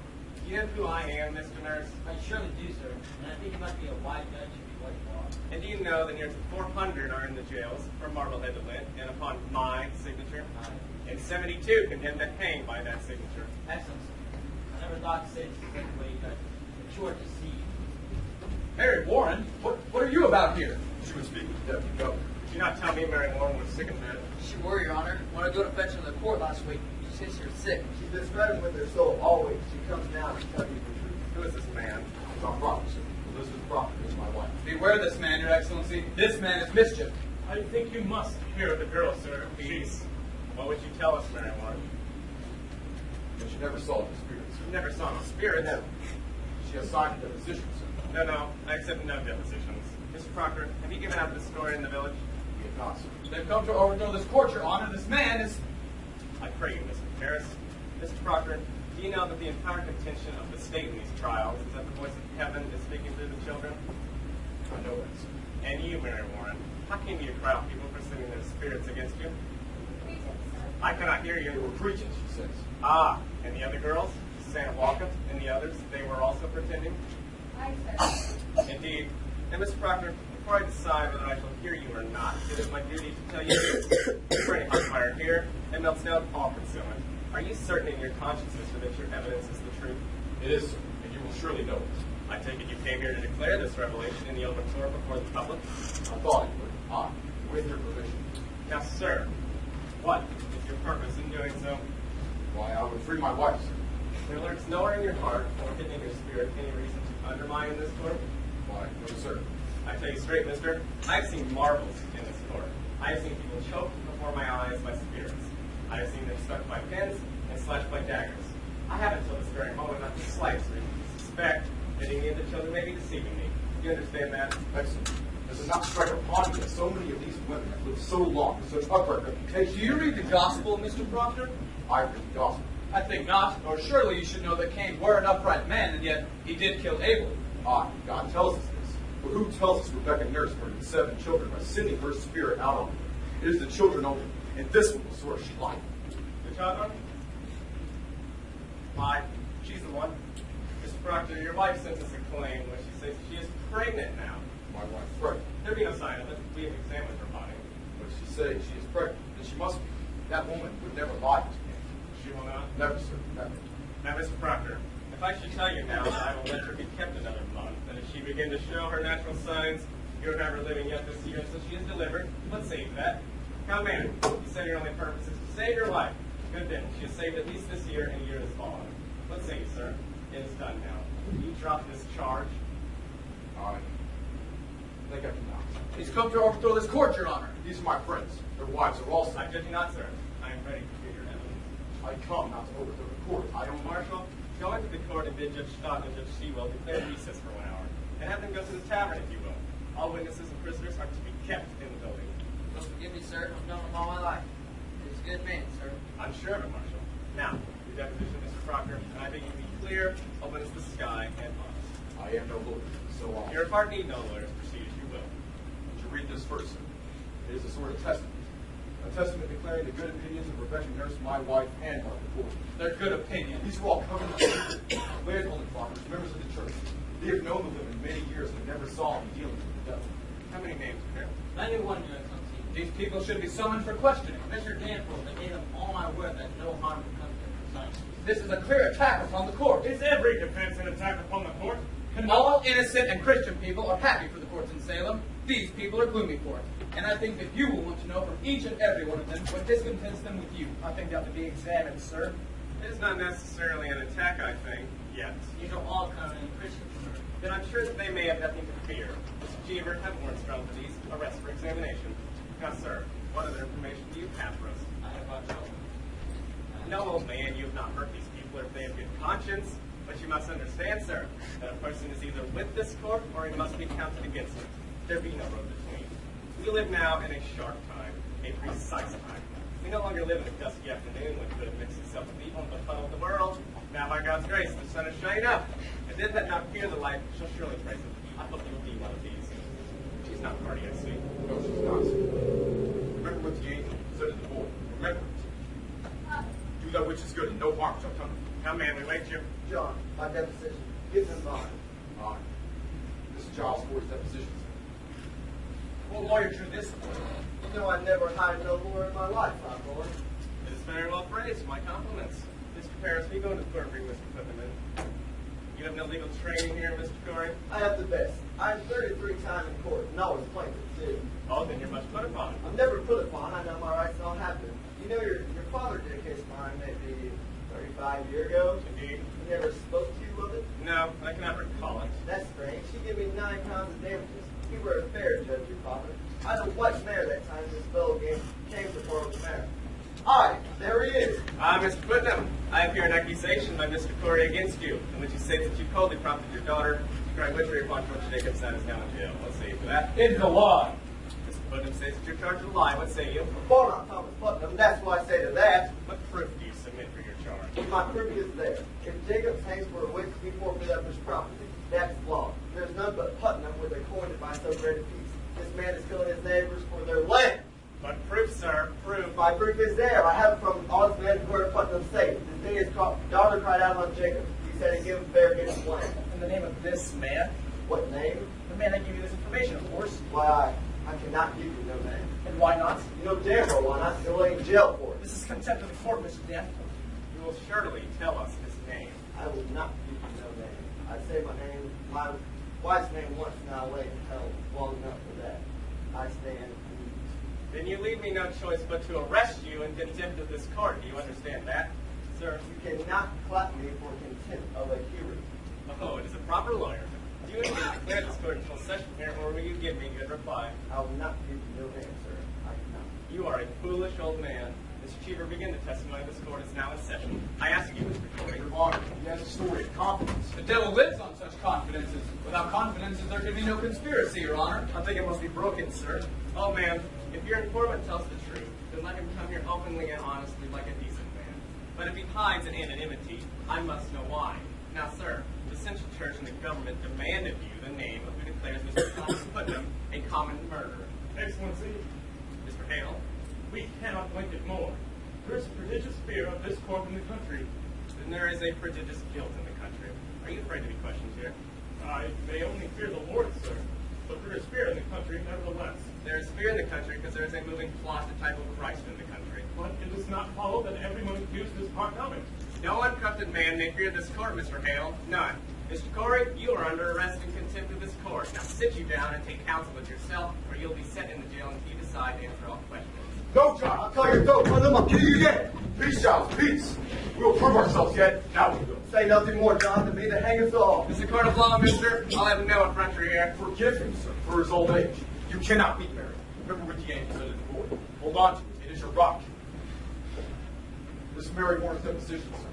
You know who I am, Mr. Nurse? I surely do, sir. And I think you must be a wise judge to be what you are. And do you know that nearly 400 are in the jails for Marblehead to Lint and upon my signature? And 72 condemned to hang by that signature. Excellency, I never thought to say this the way you judge, but you are deceived. Mary Warren, what are you about here? She was speaking to Deputy Governor. Did you not tell me Mary Warren was sick in bed? She were, Your Honor. When I go to fetch her to the court last week, she says you're sick. She's been threatened with her soul always. She comes now to tell you the truth. Who is this man? John Proctor, sir. Elizabeth Proctor is my wife. Beware this man, Your Excellency. This man is mischief. I think you must hear the girl, sir. Peace. What would you tell us, Mary Warren? But she never saw the spirits. You never saw the spirits. No. She has signed a deposition, sir. No, I accept no depositions. Mr. Proctor, have you given out this story in the village? We have not, sir. They've come to overthrow this court, Your Honor. This man is... I pray you, Mr. Parris. Mr. Proctor, do you know that the entire contention of the state in these trials is that the voice of heaven is speaking through the children? I know that, sir. And you, Mary Warren, how came you to cry out people for sending their spirits against you? I cannot hear They you. were preaching, she says. Ah, and the other girls? Susanna Walcott and the others, they were also pretending? I said, Indeed. And Mr. Proctor, before I decide whether I shall hear you or not, it is my duty to tell you burning hot fire here and melts down all concealment. Are you certain in your conscience, Mr. that your evidence is the truth? It is, sir, and you will surely know it. I take it you came here to declare this revelation in the open court before the public? I thought you would. I, with your permission. Now, sir, what is your purpose in doing so? Why, I would free my wife, sir. There lurks nowhere in your heart or hidden in your spirit any reason to undermine this court? Why, no, sir. I tell you straight, mister, I've seen marvels in this court. I have seen people choked before my eyes by spirits. I have seen them struck by pins and slashed by daggers. I have until this very moment not the slightest reason to suspect that any of the children may be deceiving me. Do you understand that? Excellent. Does it not strike upon you that so many of these women have lived so long with such upright reputations? Do you read the gospel, Mr. Proctor? I read the gospel. I think not, or surely you should know that Cain were an upright man, and yet he did kill Abel. Aye, God tells us this. But who tells us Rebecca Nurse murdered 7 children by sending her spirit out on them? It is the children only, and this one will swear she lied. The child? Why, she's the one. Mr. Proctor, your wife sent us a claim where she says she is pregnant now. My wife, pregnant. There be no sign of it. We have examined her body. But if she says she is pregnant, then she must be. That woman would never lie to me. She will not. Never, sir, never. Now, Mr. Proctor, if I should tell you now that I will let her be kept another month, and if she begin to show her natural signs, You remember living yet this year until she is delivered. Let's save that. Now, man, you said your only purpose is to save your life. Good then. She has saved at least this year and a year has fallen. Let's say, sir, it is done now. You drop this charge. I think I can now. He's come to overthrow this court, Your Honor. These are my friends. Their wives are also. I judge you not, sir. I am ready to hear your evidence. I come not to overthrow the court. I don't Marshal, go into the court and bid Judge Stott and Judge Sewell declare recess for 1 hour, and have them go to the tavern, if you will. All witnesses and prisoners are to be kept in the building. Don't forgive me, sir. I've known him all my life. He's a good man, sir. I'm sure of it, Marshal. Now, your deposition, Mr. Proctor, and I beg you to be clear, open as the sky and honest. I am no lawyer, so I'll. Your part need no lawyers. Proceed as you will. Would you read this first, sir? It is a sort of testament. A testament declaring the good opinions of Rebecca Nurse, my wife, and of the court. They're good opinions. These were all covered landholding fathers, members of the church. They have known the living many years and never saw me dealing with the devil. How many names are there? 91, Your Excellency. These people should be summoned for questioning. Mr. Danforth, I gave him all my word that no harm would come to their society. This is a clear attack upon the court. Is every defense an attack upon the court? All innocent and Christian people are happy for the courts in Salem. These people are gloomy for it. And I think that you will want to know from each and every one of them what discontents them with you. I think that to be examined, sir. It is not necessarily an attack, I think, yet. These are all covenant Christians, sir. Then I'm sure that they may have nothing to fear. Mr. Cheever, have warrants drawn for these. Arrest for examination. Now, sir, what other information do you have for us? I have our children. No, old man, you have not hurt these people if they have good conscience. But you must understand, sir, that a person is either with this court or he must be counted against it. There be no road between. We live now in a sharp time, a precise time. We no longer live in a dusky afternoon when good mixes itself with evil and befuddle the world. Now, by God's grace, the sun is shining up. And them that not fear the light shall surely praise it. I hope you'll be one of these. She's not party, I see. No, she's not. Remember what the angel said to the boy. Remember it. Do that which is good and no harm shall come to you. Come, man, we wait you. John, my deposition. Give him mine. Aye. This is Giles Ford's deposition. What lawyer drew this? You know I never hired no lawyer in my life, my boy. It is very well phrased. My compliments. Mr. Parris, we go into the court and bring Mr. Putnam in. You have no legal training here, Mr. Corey? I have the best. I'm 33 times in court, and always plaintiff, too. Oh, then you're much put upon. I'm never put upon. I know my rights don't happen. You know, your father did a case of mine maybe 35 years ago. Indeed. He never spoke to you of it? No, I cannot recall it. That's strange. She gave me 9 pounds of damages. You were a fair judge, your father. I don't know what mayor that time this fellow came before the mayor. Aye, there he is. Mr. Putnam, I have here an accusation by Mr. Corey against you, in which he states that you coldly prompted your daughter to cry witchery upon George Jacobs and is now in jail. What say you for that? In the law. Mr. Putnam states that you're charged with a lie. What say you? Hold on, Thomas Putnam. That's what I say to that. What proof do you submit for your charge? My proof is there. If Jacobs hangs for a witch, we forfeit up his property. That's law. There's none but Putnam with a coin to buy so great a piece. This man is killing his neighbors for their land. What proof, sir? Proof. My proof is there. I have it from Osman where Putnam's safe. The thing is, daughter cried out on Jacob. He said he'd give him fair his land. In the name of this man. What name? The man that gave you this information, of course. Why, I cannot give you no name. And why not? You know damn well why not. You'll lay in jail for it. This is contempt of the court, Mr. Danforth. You will surely tell us his name. I will not give you no name. I say my name, my wife's name once, and I'll lay in hell long enough for that. I stand. Then you leave me no choice but to arrest you in contempt of this court. Do you understand that? Sir? You cannot clap me for contempt of a hearing. Oh, it is a proper lawyer. Do you intend to declare this court until session here, or will you give me a good reply? I will not give you no name, sir. I cannot. You are a foolish old man. Mr. Cheever, begin the testimony. This court is now in session. I ask you, Mr. Corey. Your Honor, he has a story of confidence. The devil lives on such confidences. Without confidences, there can be no conspiracy, Your Honor. I think it must be broken, sir. Oh, man, if your informant tells the truth, then let him come here openly and honestly like a decent man. But if he hides in anonymity, I must know why. Now, sir, the Central Church and the government demand of you the name of who declares Mr. Thomas Putnam a common murderer. Excellency, Mr. Hale? we cannot blink it more. There is a prodigious fear of this court in the country. Then there is a prodigious guilt in the country. Are you afraid to be questioned here? I may only fear the Lord, sir, but there is fear in the country nevertheless. There is fear in the country because there is a moving plot to title Christ in the country. But it does not follow that everyone accused is part of it. No uncorrupted man may fear this court, Mr. Hale. None. Mr. Corey, you are under arrest in contempt of this court. Now sit you down and take counsel with yourself, or you'll be sent in the jail until you decide to answer all questions. No, John, I'll call your dope. Run them, I'll kill you yet. Peace, Giles, peace. We'll prove ourselves yet. Now we will. Say nothing more, John, to me to hang us all. This is a court of law, mister. I'll have no effrontery here. Forgive him, sir, for his old age. You cannot beat Mary. Remember what the angel said in the board. Hold on to it. It is your rock. This is Mary Warren's deposition, sir.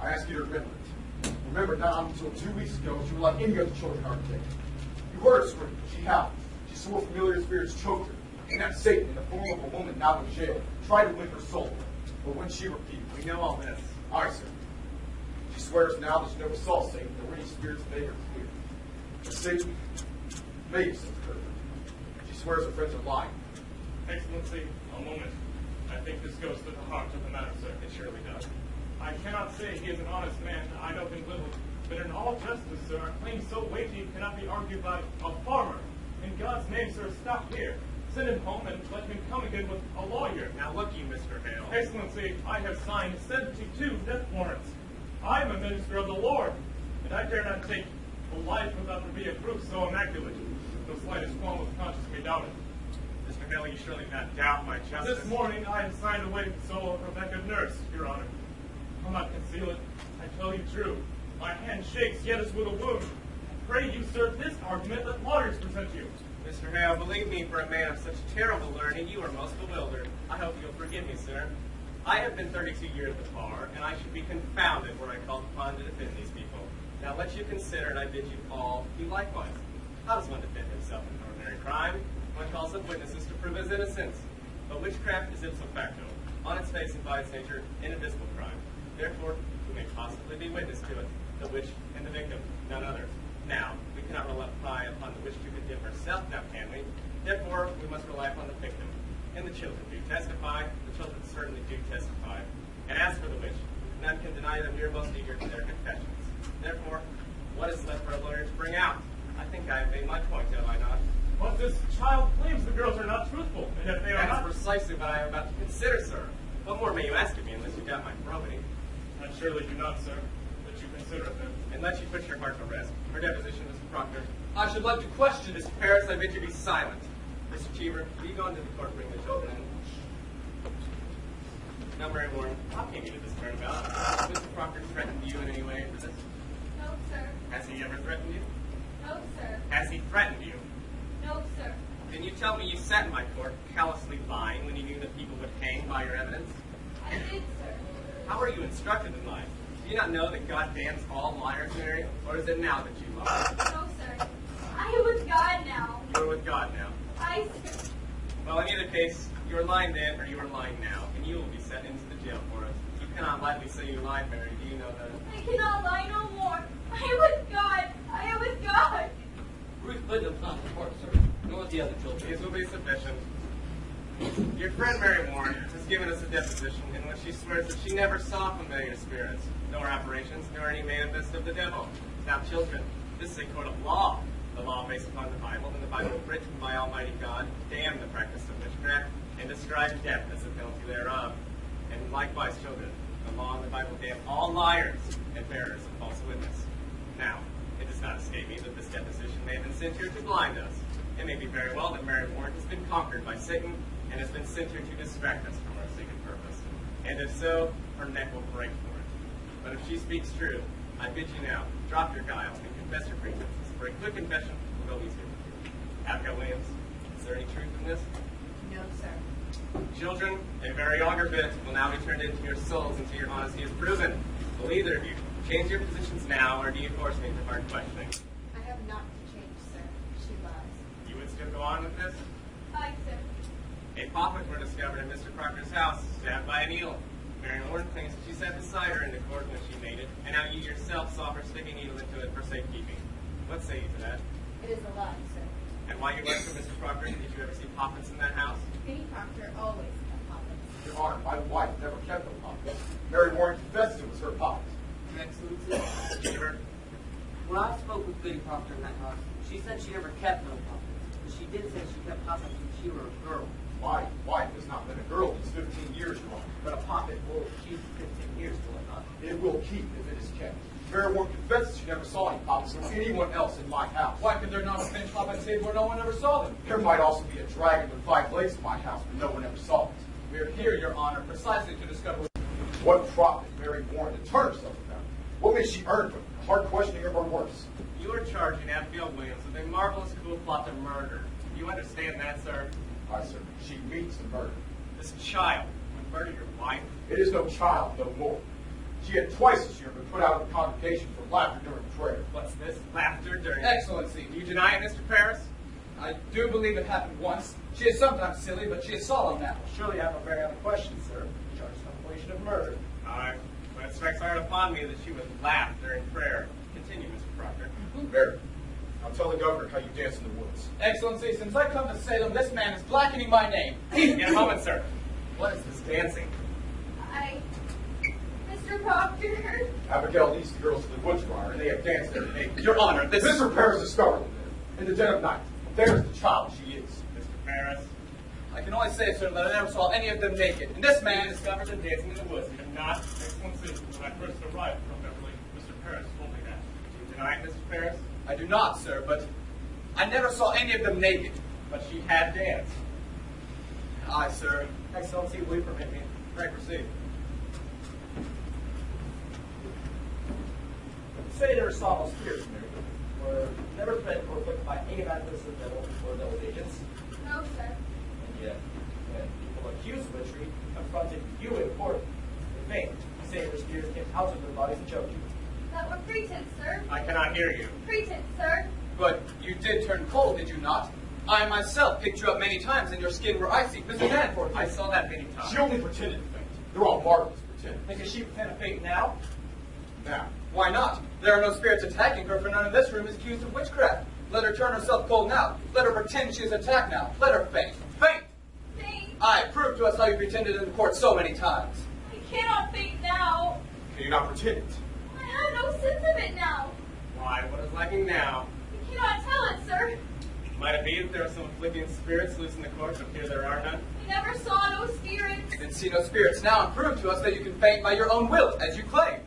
I ask you to remember it. Remember, not until 2 weeks ago, she would like any other children are taken. You heard her scream. She howled. She swore familiar spirits choked her. And that Satan, in the form of a woman now in jail, tried to win her soul. But when she repeated, We know all this. aye, sir. She swears now that she never saw Satan, or any spirits made her clear. But Satan may have sent her. She swears her friends are lying. Excellency, a moment. I think this goes to the heart of the matter, sir. It surely does. I cannot say he is an honest man. I know him little. But in all justice, sir, a claim so weighty cannot be argued by a farmer. In God's name, sir, stop here. Send him home and let him come again with a lawyer. Now look you, Mr. Hale. Excellency, I have signed 72 death warrants. I am a minister of the Lord, and I dare not take a life without there be a proof so immaculate. No slightest qualm of conscience may doubt it. Mr. Hale, you surely do not doubt my justice. This morning I have signed away the soul of Rebecca Nurse, Your Honor. I'll not conceal it. I tell you true. My hand shakes, yet as with a wound. Pray you, sir, this argument that lawyers present you. Mr. Hale, believe me, for a man of such terrible learning, you are most bewildered. I hope you'll forgive me, sir. I have been 32 years at the bar, and I should be confounded were I called upon to defend these people. Now let you consider, and I bid you all do likewise. How does one defend himself in an ordinary crime? One calls up witnesses to prove his innocence. But witchcraft is ipso facto, on its face and by its nature, indivisible crime. Therefore, who may possibly be witness to it? The witch and the victim, none others. Now, we cannot rely upon the witch to condemn herself, now can we? Therefore, we must rely upon the victim. And the children do testify. The children certainly do testify. And as for the witch, none can deny them. We are most eager to their confessions. Therefore, what is left for a lawyer to bring out? I think I have made my point, have I not? But this child claims the girls are not truthful, and if they are That's not... precisely what I am about to consider, sir. What more may you ask of me unless you doubt my probity? I surely do not, sir, that you consider it then. And let you put your heart to rest. For deposition, Mr. Proctor. I should like to question Mr. Parris, I bid you be silent. Mr. Cheever, will you go into the court and bring the children in? Now, Mary Warren, how came you to this turnabout? Has Mr. Proctor threatened you in any way for this? No, sir. Has he ever threatened you? No, sir. Has he threatened you? No, sir. Then you tell me you sat in my court callously lying when you knew that people would hang by your evidence? I did, sir. How are you instructed in lying? Do you not know that God damns all liars, Mary? Or is it now that you lie? No, sir. I am with God now. You are with God now. Sir. Well, in either case, you are lying then or you are lying now, and you will be sent into the jail for it. You cannot lightly say you lied, Mary. Do you know that? I cannot lie no more. I am with God. I am with God. Ruth Putnam's not in court, sir. Nor the other children. These will be sufficient. Your friend Mary Warren has given us a deposition in which she swears that she never saw familiar spirits, nor apparitions, nor any manifest of the devil. Now, children, this is a court of law. The law based upon the Bible, and the Bible written by Almighty God, damn the practice of witchcraft, and describe death as the penalty thereof. And likewise, children, the law and the Bible damn all liars and bearers of false witness. Now, it does not escape me that this deposition may have been sent here to blind us. It may be very well that Mary Warren has been conquered by Satan and has been sent here to distract us from our sacred purpose. And if so, her neck will break for it. But if she speaks true, I bid you now, drop your guile and confess your pretenses. For a quick confession will go easier. Abigail Williams, is there any truth in this? No, sir. Children, a very auger bit will now be turned into your souls until your honesty is proven. Will either of you change your positions now, or do you force me to hard questioning? I have not to change, sir. She lies. You would still go on with this? Aye, sir. A poppet were discovered in Mr. Proctor's house, stabbed by a needle. Mary Warren claims that she sat beside her in the court when she made it, and now you yourself saw her stick a needle into it for safekeeping. What say you to that? It is a lie, sir. And while you worked for Mr. Proctor, did you ever see poppets in that house? Penny Proctor always kept puppets. Your Honor, my wife never kept no pockets. Mary Warren confessed it was her pockets. Your Excellency, Cheever, when I spoke with Goody Proctor in that house, she said she never kept no puppets. But she did say she kept puppets when she was a girl. My wife has not been a girl these 15 years, Your Honor. But a poppet will keep 15 years to live up. It will keep if it is kept. Mary Warren confesses she never saw any puppets or anyone else in my house. Why could there not have been puppets hid where no one ever saw them? There might also be a dragon with 5 legs in my house, but no one ever saw it. We are here, Your Honor, precisely to discover. What profit Mary Warren to turn herself about? What may she earn from the hard questioning of her works? You are charging Abigail Williams with a marvelous coup plot to murder. Do you understand that, sir? Aye, sir. She meets the murder. This child would murder your wife. It is no child, no more. She had twice this year been put out of the congregation for laughter during prayer. What's this? Laughter during... Excellency, Do you deny it, Mr. Parris? I do believe it happened once. She is sometimes silly, but she is solemn now. Surely I have a very other question, sir. Charged with completion of murder. Aye. But it strikes hard upon me that she would laugh during prayer. Continue, Mr. Proctor. Mary, I'll tell the governor how you dance in the woods. Excellency, since I come to Salem, this man is blackening my name. In a moment, sir. What is this dancing? Mr. Proctor. Abigail leads the girls to the woods, Your Honor, and they have danced there. Your Honor, this is... Mr. Parris discovered them there, in the dead of night. There's the child she is. Mr. Parris. I can only say, sir, that I never saw any of them naked. And this man is... Discovered them dancing in the woods. You did not. Excellency, when I first arrived from Beverly, Mr. Parris told me that. Do you deny it, Mr. Parris? I do not, sir, but I never saw any of them naked. But she had danced. Aye, sir. Excellency, will you permit me? Pray proceed. Say never saw no spirits, Mary. Were never threatened or afflicted by any manifest of the devil or devil's agents. No, sir. And yet, when people accused of witchery confronted you in court, in vain, saying their spirits came out of their bodies and choked you. That were pretense, sir. I cannot hear you. Pretense, sir. But you did turn cold, did you not? I myself picked you up many times and your skin were icy. Mr. Danforth, I saw that many times. She only pretended to faint. They're all marvelous pretending. Think she pretend to faint now? Now, why not? There are no spirits attacking her, for none in this room is accused of witchcraft. Let her turn herself cold now. Let her pretend she is attacked now. Let her faint. Faint! Faint. Aye, prove to us how you pretended in the court so many times. I cannot faint now. can you not pretend it? I have no sense of it now. Why, what is lacking now? I cannot tell it, sir. Might it be that there are some afflicting spirits loose in the court, but here there are none? I never saw no spirits. And see no spirits now, and prove to us that you can faint by your own will, as you claim.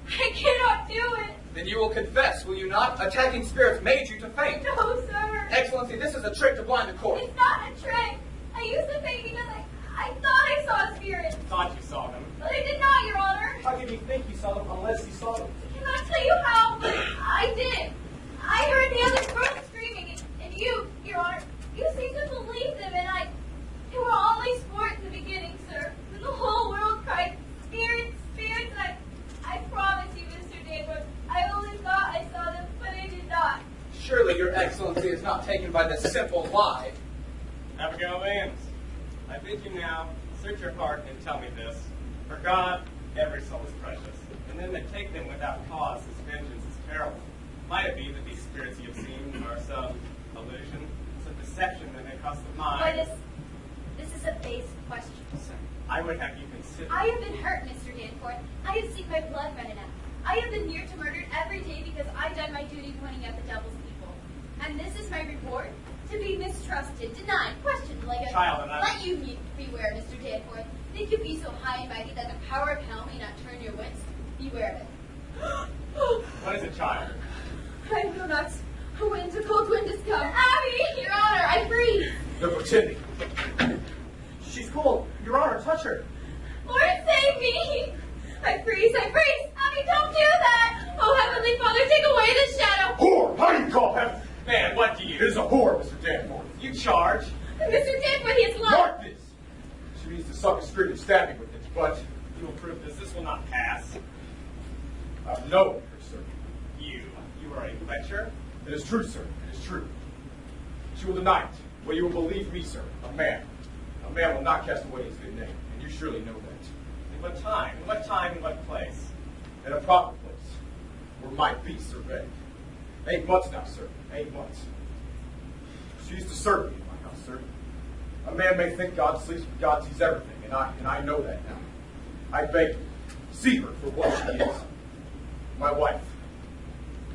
I cannot do it. Then you will confess, will you not? Attacking spirits made you to faint. No, sir. Excellency, this is a trick to blind the court. It's not a trick. I used to faint because I thought I saw a spirit. Thought you saw them. But I did not, Your Honor. How can you think you saw them unless you saw them? I cannot tell you how, but I did. I heard the other girls screaming, and you, Your Honor, you seemed to believe them, and they were only sport in the beginning, sir. When the whole world cried, spirits, spirits, and I promise you, Mr. Danforth, I only thought I saw them, but I did not. Surely your excellency is not taken by this simple lie. Abigail Williams, I bid you now, search your heart and tell me this. For God, every soul is precious, and then to take them without cause, his vengeance is terrible. Might it be that these spirits you have seen are some illusion, some deception that may cost the mind? But this is a base question, sir. I would have you consider. I have been hurt, Mr. Danforth. I have seen my blood running out. I have been near to murdered every day because I've done my duty pointing at the devil's people. And this is my reward? To be mistrusted, denied, questioned like a Child, and I... Let you beware, Mr. Danforth. Think you be so high and mighty that the power of hell may not turn your wits? Beware of it. What is it, child? I know not. A wind, a cold wind has come. Abby! Your Honor, I freeze! They're pretending. She's cold. Your Honor, touch her. Lord, save me! I freeze, I freeze! Abby, don't do that! Oh, Heavenly Father, take away this shadow! Whore! How do you call heaven? Man, what do you... It is a whore, Mr. Danforth. You charge? Mr. Danforth, he is love! Mark this! She means to suck a string and stab me with it, but You will prove this. This will not pass. I've known her, sir. You are a butcher? It is true, sir. It is true. She will deny it. Well, you will believe me, sir. A man. A man will not cast away his good name, and you surely know that. In what time? In what time? In what place? In a proper place, where my beasts are ready. 8 months now, sir. 8 months. She used to serve me in my house, sir. A man may think God sleeps, but God sees everything, and I know that now. I beg you, see her for what she is. My wife,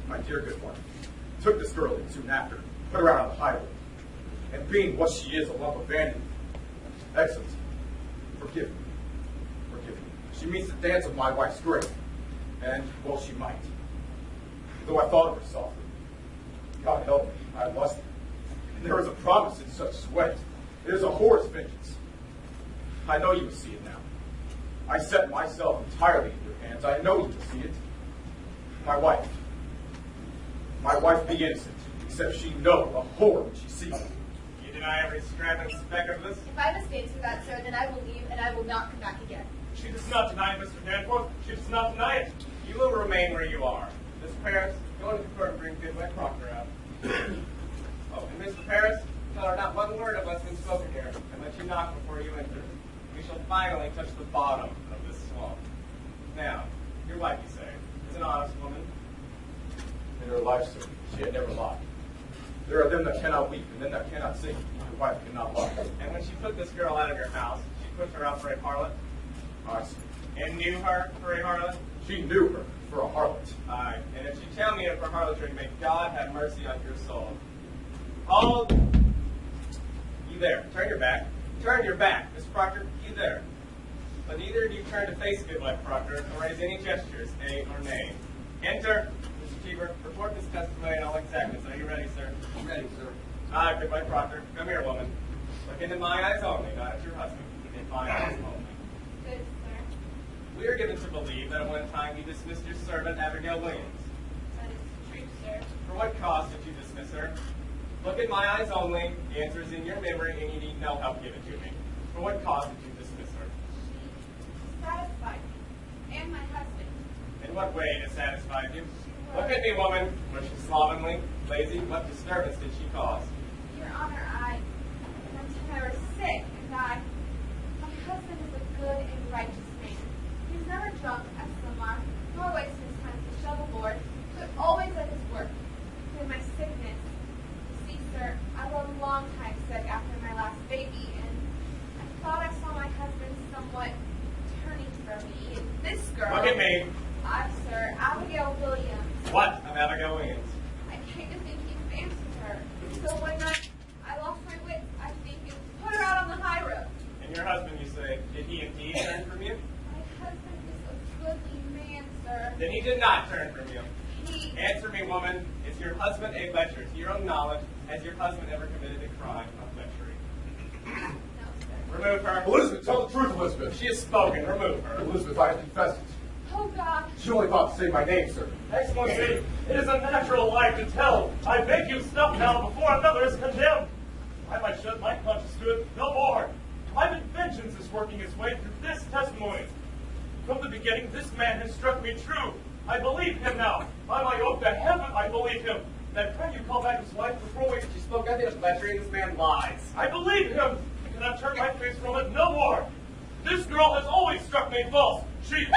my dear good wife, took this girl in soon after, put her out on the highway, and being what she is, a lump of vanity. Excellency, forgive me. Forgive me. She means to dance with my wife's grave. And, well, she might. Though I thought of her softly. God help me, I wasn't. And there is a promise in such sweat. It is a whore's vengeance. I know you will see it now. I set myself entirely in your hands. I know you will see it. My wife be innocent, except she know a whore when she sees it. You deny every strand and speck of this? If I must answer that, sir, then I will leave and I will not come back again. She does not deny it, Mr. Danforth. She does not deny it. You will remain where you are. Miss Parris, go into the court and bring Goodway Proctor out. Oh, and Mr. Parris, tell her not one word of what's been spoken here, and let you knock before you enter. We shall finally touch the bottom of this swamp. Now, your wife, you say, is an honest woman. In her life, sir, she had never lied. There are them that cannot weep, and them that cannot sing. Your wife cannot lie. And when she put this girl out of your house, she put her out for a harlot? I see. And knew her for a harlot? She knew her for a harlot. Aye, and if you tell me of her harlotry, may God have mercy on your soul. All you there, turn your back. Turn your back, Miss Proctor, you there. But neither of you turn to face Goodwife Proctor, or raise any gestures, nay or nay. Enter, Mr. Cheever, report this testimony in all exactness. Are you ready, sir? I'm ready, sir. Aye, Goodwife Proctor, come here, woman. Look into my eyes only, not at your husband. In my eyes only. Good, sir. We are given to believe that at one time you dismissed your servant, Abigail Williams. That is true, sir. For what cause did you dismiss her? Look at my eyes only. The answer is in your memory, and you need no help given to me. For what cause did you dismiss her? She satisfied me and my husband. In what way it satisfied you? Look at me, woman. Was she slovenly, lazy? What disturbance did she cause? Your Honor, one time I was sick and died. My husband is a good and righteous man. He's never drunk as some are, nor wastes his time to shovel board, but always at his work. In my sickness, you see, sir, I was a long time sick after my last baby, and I thought I saw my husband somewhat turning from me. And this girl. Look at me. Sir, Abigail Williams. What of Abigail Williams? I came to think he fancied her. So one night, I lost my wits, I think, and put her out on the high road. And your husband, you say, did he indeed turn from you? My husband is a goodly man, sir. Then he did not turn from you. He... Answer me, woman. Is your husband a lecher? To your own knowledge, has your husband ever committed a crime of lechery? No, sir. Remove her. Elizabeth, tell the truth, Elizabeth. She has spoken. Remove her. Elizabeth, I have confessed it. Oh, God. She only thought to say my name, sir. Excellency, it is a natural lie to tell. I beg you stop now before another is condemned. I might shed my conscience to it no more. Private vengeance is working its way through this testimony. From the beginning, this man has struck me true. I believe him now. By my oath to heaven, I believe him. That when you call back his wife before we... She spoke nothing of lechery, and this man lies. I believe him. And I've turned my face from it no more. This girl has always struck me false. She... You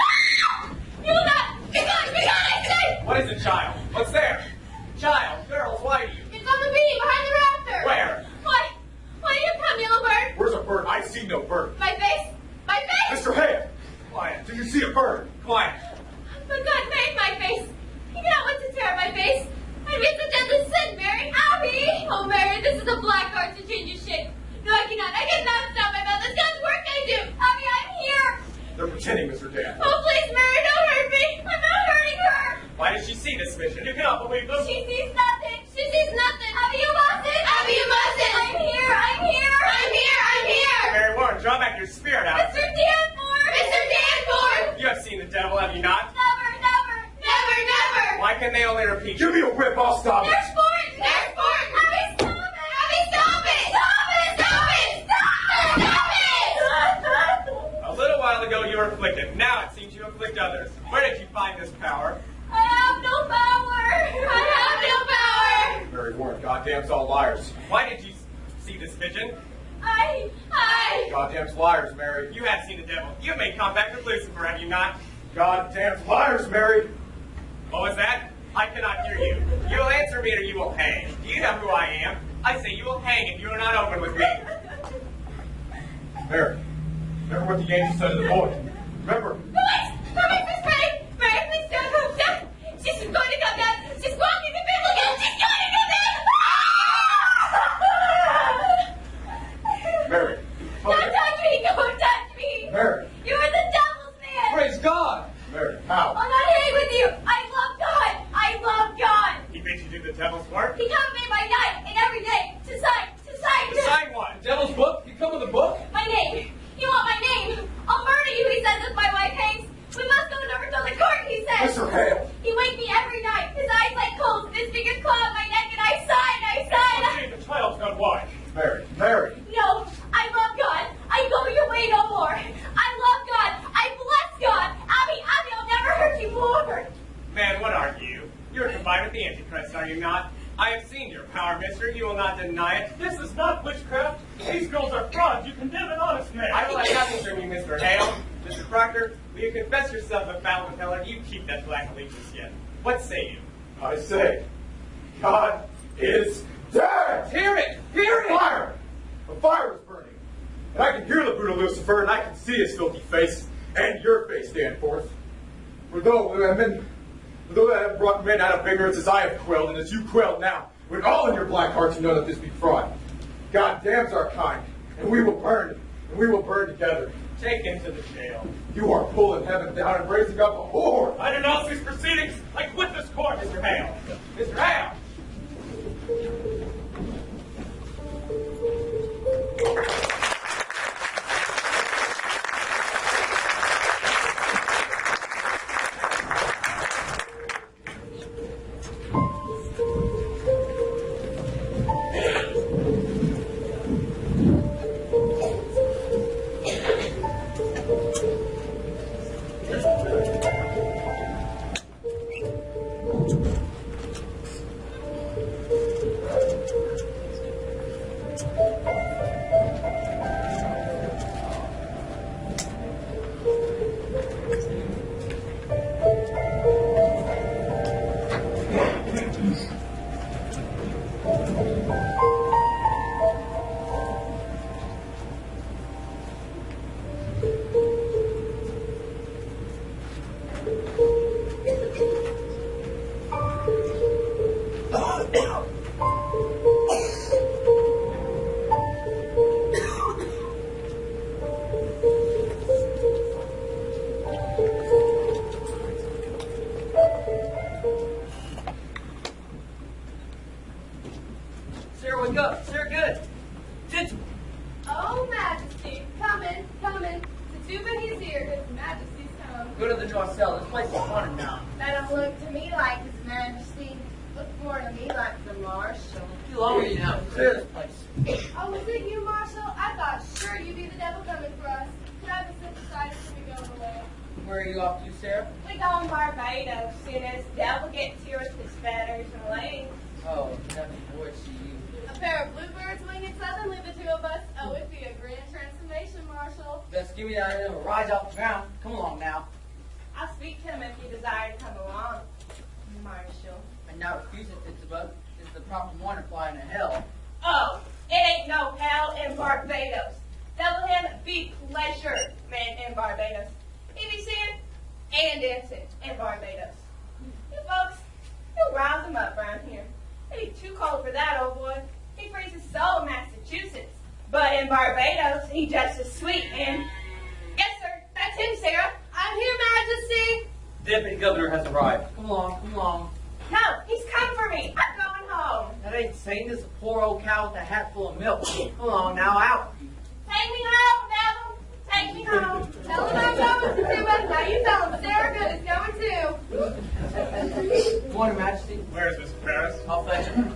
will not! Be gone! I say! What is it, child? What's there? Child, girls, why do you? It's on the beam behind the rafter! Where? Why do you come, yellow bird? Where's a bird? I see no bird. My face! My face! Mr. Hale! Quiet. Do you see a bird? Quiet. But God made my face. He cannot want to tear my face. I made such deadly sin, Mary. Abby! Oh, Mary, this is a black art to change your shape. No, I cannot stop my mouth. It's God's work I do. Abby, I'm here. They're pretending, Mr. Dan. Oh, please, Mary, don't hurt me. I'm not hurting her. Why did she see this vision? You cannot believe them. She sees nothing. She sees nothing. Abby, you mustn't. Abby, you mustn't. I'm here. I'm here. I'm here. I'm here. Mary Warren, draw back your spirit out. Mr. Danforth. Mr. Danforth. You have seen the devil, have you not? Never. Why can they only repeat? Give me a whip, I'll stop it. There's Fort. Abby, stop it. Abby, stop it. Stop it. A little while ago you were afflicted. Now it seems you afflict others. Where did you find this power? I have no power. Mary Warren, goddamn's all liars. Why did you see this vision? I. Goddamn's liars, Mary. You have seen the devil. You have made contact with Lucifer, have you not? Goddamn's liars, Mary. What was that? I cannot hear you. You will answer me or you will hang. Do you know who I am? I say you will hang if you are not open with me. Mary, remember what the angel said to the boy. Remember? Mary, Miss Mary. Mary, please don't. She's going to come down. She's walking the bill again. She's going to come down. Mary. Don't touch me. Don't touch me. Mary. You are the devil's man. the devil's work? He comes to me by night and every day to sign. Sign what? Devil's book? You come with a book? My name. You want my name? I'll murder you, he says, if my wife hangs. We must go over to the court, he says. Mr. Hale. He wakes me every night. His eyes like coals, and his fingers claw at my neck, and I sigh. The child's got why. Mary. No, I love God. I go your way no more. I love God. I bless God. Abby, I'll never hurt you more. Man, what are you? You're combined with the Antichrist, are you not? I have seen your power, mister. You will not deny it. This is not witchcraft. These girls are frauds. You condemn an honest man. I will have nothing from you, Mr. Hale. Mr. Proctor, will you confess yourself a foul with Helen? You keep that black allegiance yet. What say you? I say, God is dead! Hear it! Fire! The fire is burning. And I can hear the brutal Lucifer, and I can see his filthy face, and your face, Danforth. For though that have brought men out of ignorance as I have quelled, and as you quelled now, with all in your black hearts you know that this be fraud. God damns our kind, and we will burn together. Take him to the jail. You are pulling heaven down and raising up a whore. I denounce these proceedings. I quit this court. Mr. Hale. Mr. Hale! Oh, Majesty, coming. Tituba, he's here. His Majesty's come. Go to the draw cell. This place is haunted now. That don't look to me like His Majesty. Look more to me like the Marshal. Too long with you now. Clear this place. Oh, was it you, Marshal? I thought sure you'd be the devil coming for us. Could I have been decided till we go away? Where are you off to, Sarah? We go on Barbados soon as devil gets here with his feathers and legs. Oh, nothing more to you. A pair of bluebirds winging suddenly, the two of us. Oh, it'd be a grand transformation, Marshal. Best give me that and it'll rise off the ground. Come along now. I'll speak to him if you desire to come along, Marshal. And now refuse it, Tituba. It's the proper morning flying to hell. Oh, it ain't no hell in Barbados. Devil him be pleasure, man, in Barbados. He be singing and dancing in Barbados. You folks, you rouse him up around here. It be too cold for that old boy. He frees his soul in Massachusetts. But in Barbados, he just as sweet, man. Yes, sir. That's him, Sarah. I'm here, Majesty. Deputy Governor has arrived. Come along. No, he's come for me. I'm going home. That ain't Satan. This is a poor old cow with a hat full of milk. Come along now, out. Take me home, devil. Take me home. Tell him I'm going, Tituba. Now you tell him Sarah Good is going too. Good morning, Majesty. Where's Mr. Parris? I'll fetch him.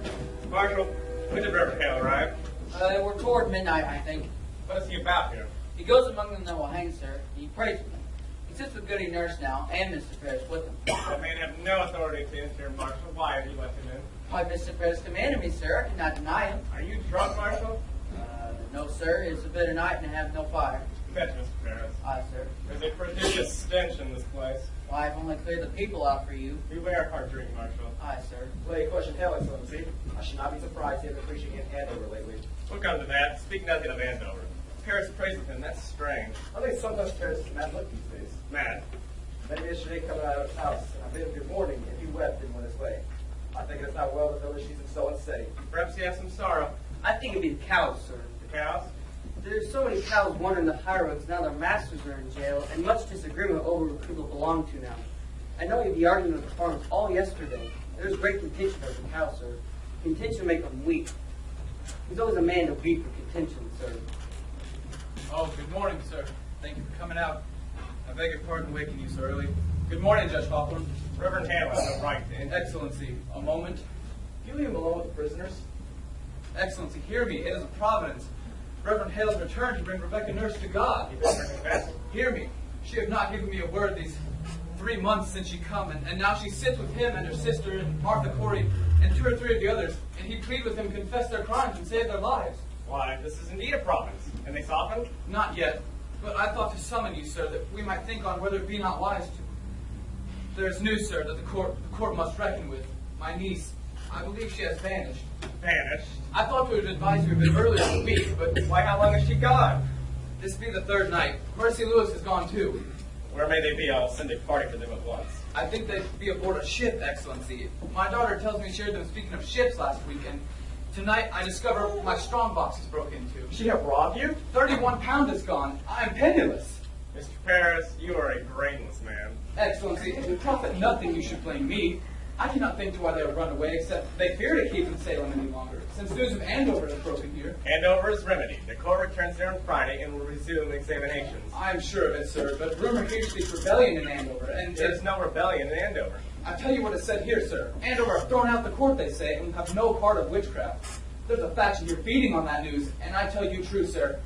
Marshal, when did Reverend Hale arrive? We're toward midnight, I think. What is he about here? He goes among them that will hang, sir. He prays with them. He sits with Goody Nurse now, and Mr. Parris with him. That man have no authority to enter, Marshal. Why have you let him in? Why, Mr. Parris commanded me, sir. I cannot deny him. Are you drunk, Marshal? No, sir. It's a bitter night and I have no fire. Fetch Mr. Parris. Aye, sir. There's a prodigious stench in this place. Why, I've only cleared the people out for you. Beware hard drink, Marshal. Aye, sir. Lay question, Hale, Excellency. I should not be surprised to have been preaching in Andover lately. We'll come to that. Speak nothing of Andover. Paris prays with him. That's strange. I think sometimes Paris is mad look these days. Mad. Then yesterday coming out of his house, and I bid him good morning, and he wept and went his way. I think it's not well that the she's in so unsteady. Perhaps he has some sorrow. I think it'd be the cows, sir. The cows? There's so many cows wandering the high roads now their masters are in jail, and much disagreement over who they'll belong to now. I know you'd be arguing with the farmers all yesterday, There's great contention over the cow, sir. Contention make him weak. He's always a man to weep for contention, sir. Oh, good morning, sir. Thank you for coming out. I beg your pardon waking you so early. Good morning, Judge Hawthorne. Reverend Hale has no right. Excellency, a moment. You leave him alone with the prisoners. Excellency, hear me. It is a providence. Reverend Hale's returned to bring Rebecca Nurse to God. He better confess. Hear me. She have not given me a word these 3 months since she come, and now she sits with him and her sister and Martha Corey and 2 or 3 of the others, and he plead with them confess their crimes and save their lives. Why, this is indeed a providence. And they softened? Not yet, but I thought to summon you, sir, that we might think on whether it be not wise to. There is news, sir, that the court must reckon with. My niece, I believe she has vanished. Vanished? I thought we would advise you a bit earlier in the week, but Why, how long has she gone? this be the 3rd night. Mercy Lewis has gone too. Where may they be? I'll send a party for them at once. I think they'd be aboard a ship, Excellency. My daughter tells me she heard them speaking of ships last week, and tonight I discover my strong box is broke into. She have robbed you? 31 pound is gone. I am penniless. Mr. Parris, you are a brainless man. Excellency, if we profit nothing, you should blame me. I cannot think to why they would run away, except they fear to keep in Salem any longer, since news of Andover has broken here. Andover is remedied. The court returns there on Friday and will resume examinations. I am sure of it, sir, but rumor here speaks rebellion in Andover, and There's no rebellion in Andover. I tell you what is said here, sir. Andover have thrown out the court, they say, and have no part of witchcraft. There's a faction here feeding on that news, and I tell you true, sir,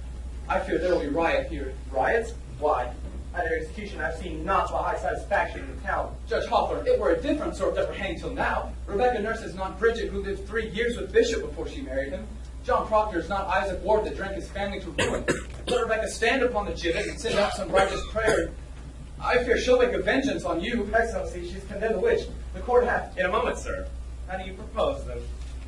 I fear there will be riot here. Riots? Why? At their execution, I've seen not the high-sized faction in the town. Judge Hawthorne, it were a different sort that were hanged till now. Rebecca Nurse is not Bridget, who lived 3 years with Bishop before she married him. John Proctor is not Isaac Ward that drank his family to ruin. Let Rebecca stand upon the gibbet and send out some righteous prayer. I fear she'll make a vengeance on you. Excellency, she's condemned the witch. The court hath. In a moment, sir. How do you propose them?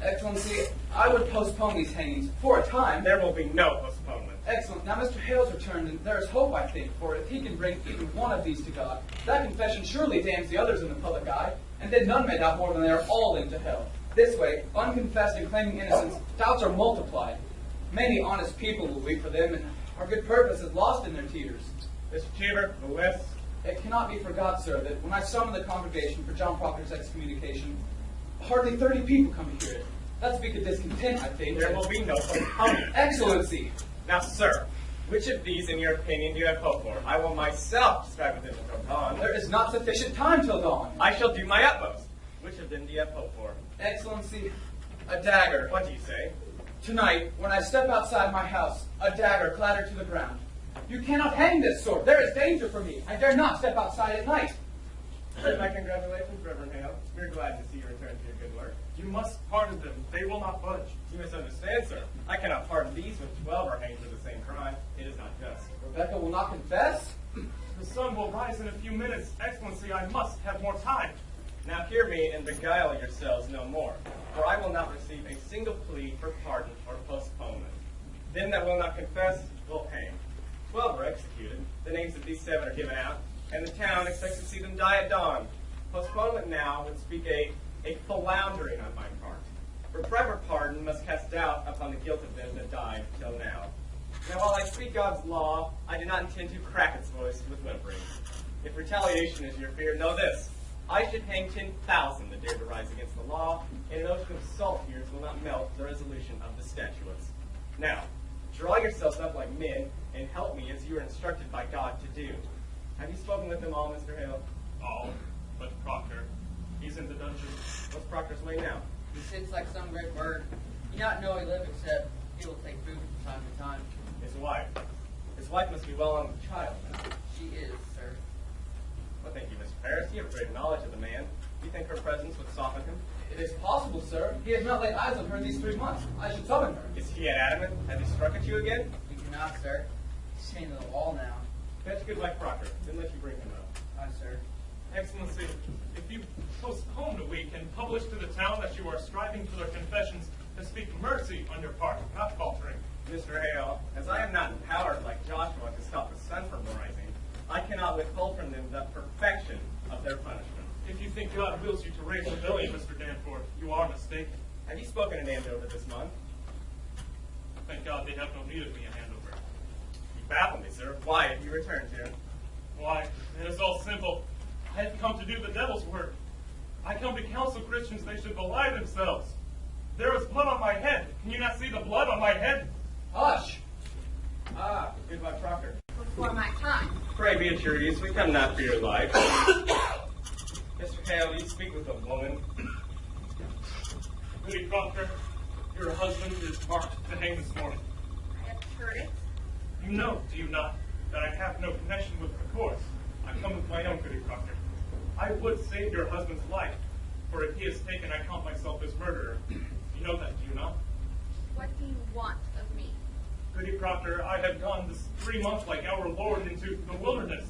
Excellency, I would postpone these hangings for a time. There will be no postponement. Excellent. Now, Mr. Hale's returned, and there is hope, I think, for if he can bring even one of these to God, that confession surely damns the others in the public eye, and then none may doubt more than they are all into hell. This way, unconfessed and claiming innocence, doubts are multiplied. Many honest people will weep for them, and our good purpose is lost in their tears. Mr. Cheever, the list. It cannot be forgot, sir, that when I summoned the congregation for John Proctor's excommunication, hardly 30 people come to hear it. That speak of discontent, I think. There will be no postponement. Excellency! Now, sir, which of these, in your opinion, do you have hope for? I will myself strive with them until dawn. There is not sufficient time till dawn. I shall do my utmost. Which of them do you have hope for? Excellency, a dagger. What do you say? Tonight, when I step outside my house, a dagger clattered to the ground. You cannot hang this sword. There is danger for me. I dare not step outside at night. Send my congratulations, Reverend Hale. We're glad to see you return to your good work. You must pardon them. They will not budge. You misunderstand, sir. I cannot pardon these when 12 are hanged for the same crime. It is not just. Rebecca will not confess? The sun will rise in a few minutes. Excellency, I must have more time. Now hear me and beguile yourselves no more, for I will not receive a single plea for pardon or postponement. Them that will not confess will hang. 12 are executed. The names of these 7 are given out, and the town expects to see them die at dawn. Postponement now would speak a floundering on my part. For proper pardon must cast doubt upon the guilt of them that died till now. Now while I speak God's law, I do not intend to crack its voice with whimpering. If retaliation is your fear, know this. I should hang 10,000 that dare to rise against the law, and an ocean of salt tears will not melt the resolution of the statutes. Now, draw yourselves up like men, and help me as you are instructed by God to do. Have you spoken with them all, Mr. Hale? All but Proctor. He's in the dungeon. What's Proctor's way now? He sits like some great bird. You not know he live except he will take food from time to time. His wife. His wife must be well on with the child now. She is, sir. Well, thank you, Mr. Parris. You have great knowledge of the man. Do you think her presence would soften him? It is possible, sir. He has not laid eyes on her these 3 months. I should summon her. Is he adamant? Has he struck at you again? He cannot, sir. He's chained to the wall now. Fetch good like Proctor. Then let you bring him up. Aye, sir. Excellency, if you postpone a week and publish to the town that you are striving for their confessions and speak mercy on your part, not faltering. Mr. Hale, as I am not empowered like Joshua to stop the sun from rising, I cannot withhold from them the perfection of their punishment. If you think God wills you to raise rebellion, Mr. Danforth, you are mistaken. Have you spoken in Andover this month? Thank God they have no need of me in Andover. You baffle me, sir. Why have you returned here? Why, it is all simple. I have come to do the devil's work. I come to counsel Christians they should belie themselves. There is blood on my head. Can you not see the blood on my head? Hush! Ah, goodbye, Proctor. Before my time. Pray be at your ease. We come not for your life. Mr. Hale, you speak with a woman. Goody Proctor, your husband is marked to hang this morning. I have heard it. You know, do you not, that I have no connection with the course. I come with my own, Goody Proctor. I would save your husband's life, for if he is taken, I count myself as murderer. You know that, do you not? What do you want of me? Goody Proctor, I have gone this 3 months like our Lord into the wilderness.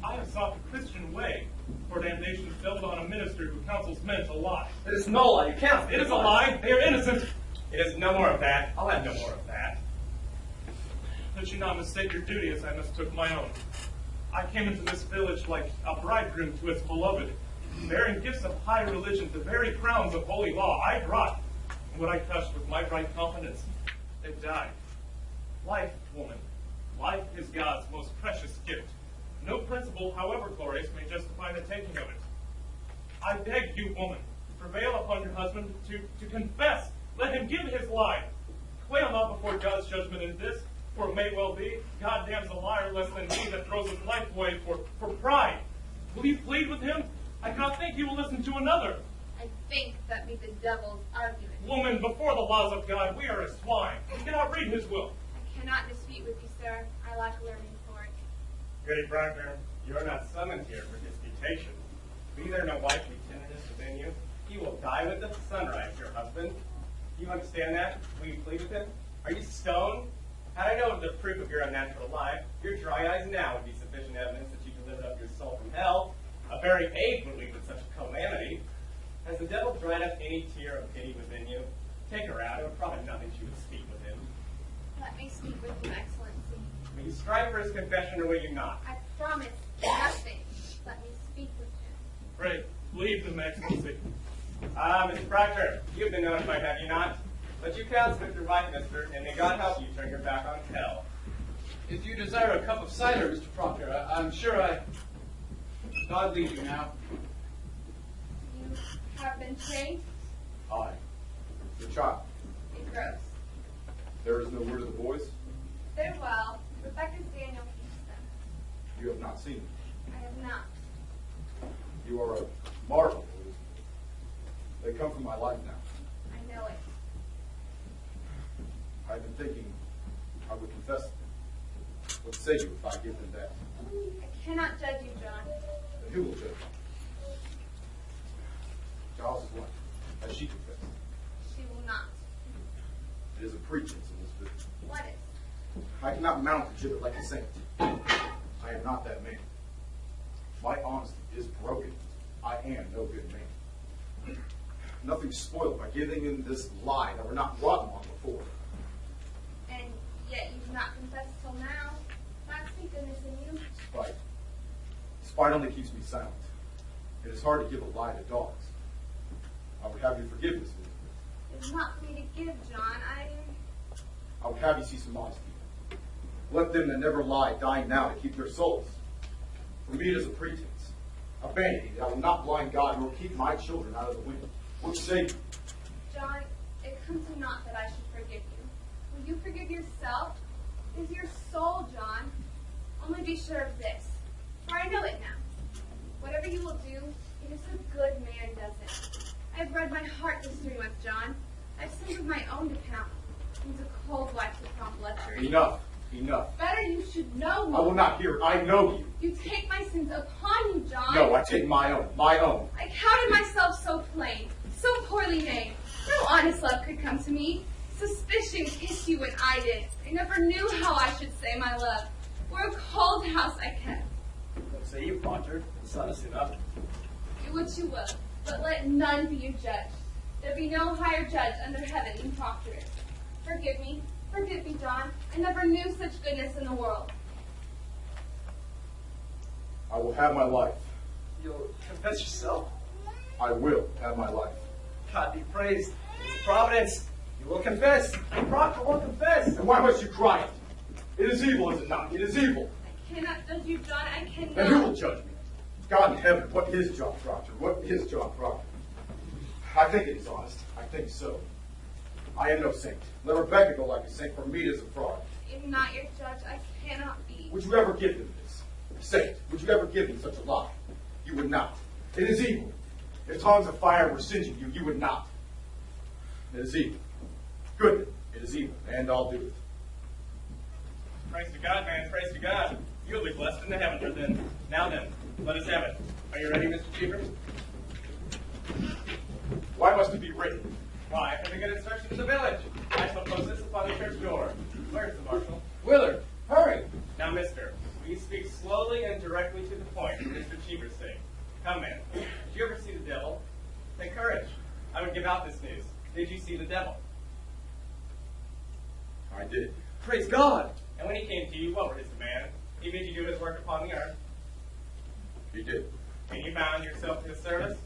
I have sought the Christian way, for damnation is built on a minister who counsels men to lie. It is no lie. You can't. It is a lie. They are innocent. It is no more of that. I'll have no more of that. That you not mistake your duty as I mistook my own. I came into this village like a bridegroom to its beloved, bearing gifts of high religion, the very crowns of holy law I brought. And what I touched with my bright confidence, it died. Life, woman, life is God's most precious gift. No principle, however glorious, may justify the taking of it. I beg you, woman, prevail upon your husband to confess. Let him give his lie. Quail not before God's judgment in this, for it may well be God damns a liar less than me that throws his life away for pride. Will you plead with him? I cannot think he will listen to another. I think that be the devil's argument. Woman, before the laws of God, we are as swine. We cannot read his will. I cannot dispute with you, sir. I lack learning for it. Goody Proctor, you are not summoned here for disputation. Be there no wifely tenderness within you. He will die with the sunrise, your husband. Do you understand that? Will you plead with him? Are you stoned? Had I known the proof of your unnatural life, your dry eyes now would be sufficient evidence that you delivered up your soul from hell. A very ape would lead with such a calamity. Has the devil dried up any tear of pity within you? Take her out. It would probably nothing she would speak with him. Let me speak with you, Excellency. Will you strive for his confession or will you not? I promise nothing. Let me speak with him. Pray, leave them, Excellency. Mr. Proctor, you've been notified, have you not? But you counsel with your right, mister, and may God help you turn your back on hell. If you desire a cup of cider, Mr. Proctor, I'm sure God lead you now. You have been trained? Aye. The child. It grows. There is no word of the boys. They're well. Rebecca's Daniel keeps them. You have not seen them. I have not. You are a marvel. They come from my life now. I know it. I've been thinking I would confess them. What say you if I give them that? I cannot judge you, John. Then who will judge me? Giles' wife. Has she confessed? She will not. It is a pretense in this business. What is? I cannot mount the gibbet like a saint. I am not that man. My honesty is broken. I am no good man. Nothing's spoiled by giving in this lie that we're not rotten on before. And yet you do not confess till now. That's the goodness in you. Spite. Spite only keeps me silent. It is hard to give a lie to dogs. I would have you forgive this. It's not for me to give, John. I would have you see some honesty. Let them that never lie die now to keep their souls. For me it is a pretense, a vanity that will not blind God nor keep my children out of the wind. What say you? John, it comes to naught that I should forgive you. Will you forgive yourself? It is your soul, John. Only be sure of this, for I know it now. Whatever you will do, it is a good man does it. I have read my heart this 3 months, John. I've sinned with my own account. He's a cold wife to prompt lechery. Enough. Enough. Better you should know me. I will not hear it. I know you. You take my sins upon you, John. No, I take my own. My own. I counted myself so plain, so poorly made. No honest love could come to me. Suspicion kissed you when I did. I never knew how I should say my love. Or a cold house I kept. What say you, Proctor? The sun is soon up. Do what you will, but let none be your judge. There be no higher judge under heaven than Proctor is. Forgive me, John. I never knew such goodness in the world. I will have my life. You'll confess yourself. I will have my life. God be praised. It's providence. You will confess. Proctor will confess. And why must you cry it? It is evil, is it not? It is evil. I cannot judge you, John. I cannot. Then who will judge me? God in heaven, what is John Proctor? What is John Proctor? I think it is honest. I think so. I am no saint. Let Rebecca go like a saint, for me it is a fraud. I'm not your judge. I cannot be. Would you ever give him this? Saint, would you ever give him such a lie? You would not. It is evil. If tongues of fire were singeing you, you would not. It is evil. Good. It is evil, and I'll do it. Praise to God, man. Praise to God. You'll be blessed in the heavens then. Now then, let us have it. Are you ready, Mr. Cheever? Why must it be written? Why, for the good instruction of the village. I shall post this upon the church door. Where's the marshal? Willard, hurry. Now, mister, will you speak slowly and directly to the point for Mr. Cheever's sake? Come, man. Did you ever see the devil? Take courage. I would give out this news. Did you see the devil? I did. Praise God. And when he came to you, what were his demands? He bid you do his work upon the earth. He did. And you bound yourself to his service?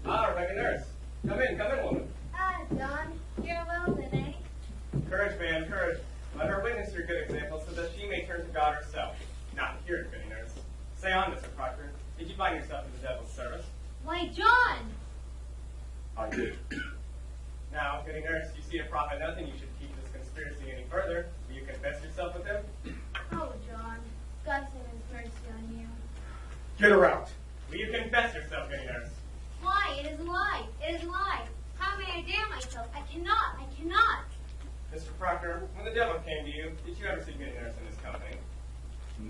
Ah, Rebecca nurse. Come in, woman. Ah, John, you're well then, eh? Courage, man, courage. Let her witness your good example so that she may turn to God herself. Now, here, Goody nurse. Say on, Mr. Proctor. Did you find yourself in the devil's service? Why, John! I did. Now, Goody nurse, you see a prophet nothing. You should keep this conspiracy any further. Will you confess yourself with him? Oh, John, God send his mercy on you. Get her out. Will you confess yourself, Goody nurse? Why? It is a lie. It is a lie. How may I dare myself? I cannot. I cannot. Mr. Proctor, when the devil came to you, did you ever see Goody nurse in his company?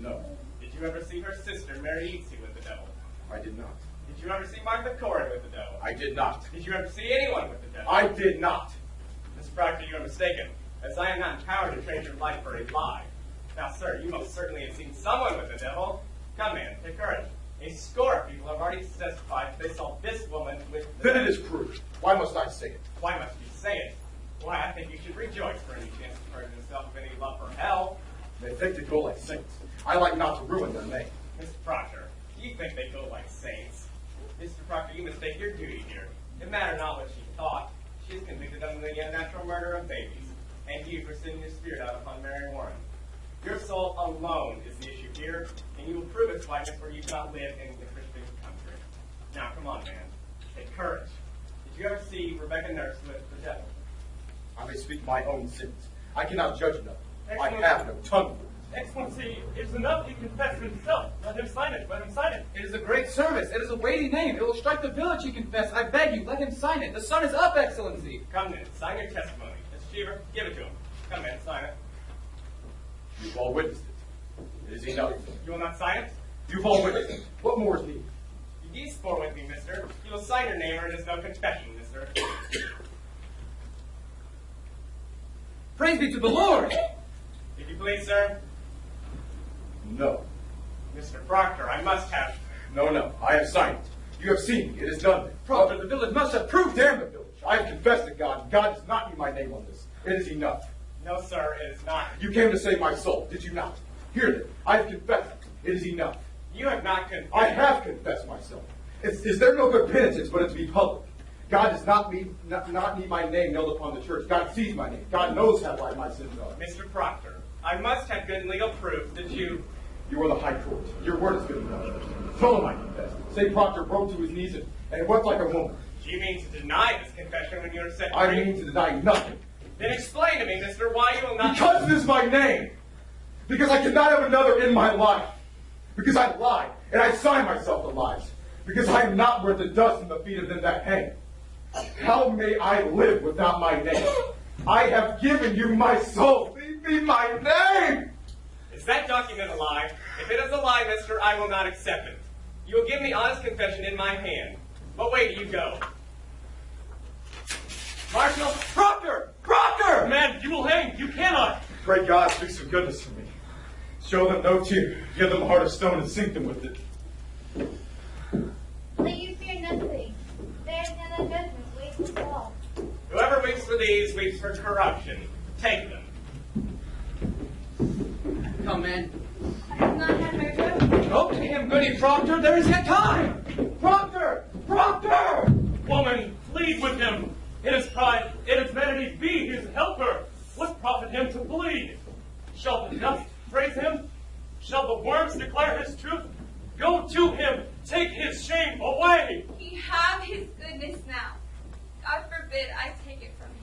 No. Did you ever see her sister, Mary Eatsy, with the devil? I did not. Did you ever see Martha Corrin with the devil? I did not. Did you ever see anyone with the devil? I did not. Mr. Proctor, you are mistaken, as I am not empowered to trade your life for a lie. Now, sir, you most certainly have seen someone with the devil. Come, man, take courage. A score of people have already testified they saw this woman with the Then devil. it is proved. Why must I say it? Why must you say it? Why, I think you should rejoice for any chance to purge yourself of any love for hell. They think they go like saints. I like not to ruin their name. Mr. Proctor, you think they go like saints? Mr. Proctor, you mistake your duty here. It mattered not what she thought. She is convicted of the unnatural murder of babies, and you for sending your spirit out upon Mary Warren. Your soul alone is the issue here, and you will prove its whiteness where you cannot live in the Christian country. Now, come on, man. Take courage. Did you ever see Rebecca Nurse with the devil? I may speak my own sins. I cannot judge nothing. I Excellent. have no tongue. Excellency, it is enough he confessed himself. Let him sign it. Let him sign it. It is a great service. It is a weighty name. It will strike the village, he confessed. I beg you, let him sign it. The sun is up, Excellency. Come then, sign your testimony. Mr. Cheever, give it to him. Come in, sign it. You've all witnessed it. It is enough. You will not sign it? You've all witnessed it. What more is needed? You need sport with me, mister. You will sign your name or it is no confession, mister. Praise be to the Lord. If you please, sir. No. Mr. Proctor, I must have. No. I have signed it. You have seen me. It is done. Proctor, the village must have proof. Damn the village. I have confessed to God, and God does not need my name on this. It is enough. No, sir, it is not. You came to save my soul, did you not? Here then, I have confessed. It is enough. You have not confessed. I have confessed myself. Is there no good penitence but it to be public? God does not need my name nailed upon the church. God sees my name. God knows how wide my sins are. Mr. Proctor, I must have good legal proof that you... You are the high court. Your word is good enough. Tell him I confessed. Say Proctor broke to his knees and wept like a woman. Do you mean to deny this confession when you are set I free? mean to deny nothing. Then explain to me, mister, why you will not... Because it is my name. Because I cannot have another in my life. Because I lied, and I sign myself to lies. Because I am not worth the dust in the feet of them that hang. How may I live without my name? I have given you my soul. Leave me my name. Is that document a lie? If it is a lie, mister, I will not accept it. You will give me honest confession in my hand. What way do you go? Marshal, Proctor! Proctor! Man, you will hang. You cannot. Pray God speak some goodness for me. Show them no tear. Give them a heart of stone and sink them with it. Let you fear nothing. There is another judgment waits for all. whoever weeps for these weeps for corruption. Take them. Come, man. I have not had my robe. Go to him, goody Proctor. There is yet time. Proctor! Proctor! Woman, plead with him. In his pride, in his vanity, be his helper. What profit him to bleed? Shall the dust praise him? Shall the worms declare his truth? Go to him. Take his shame away. He have his goodness now. God forbid I take it from him.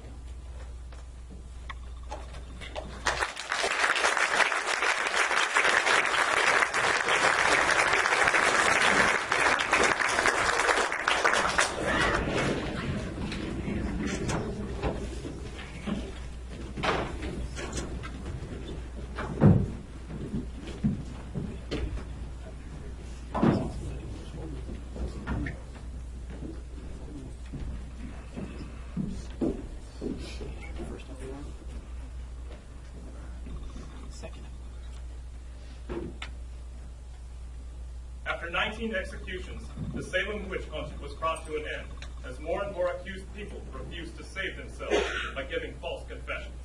After 19 executions, the Salem witch hunt was brought to an end, as more and more accused people refused to save themselves by giving false confessions.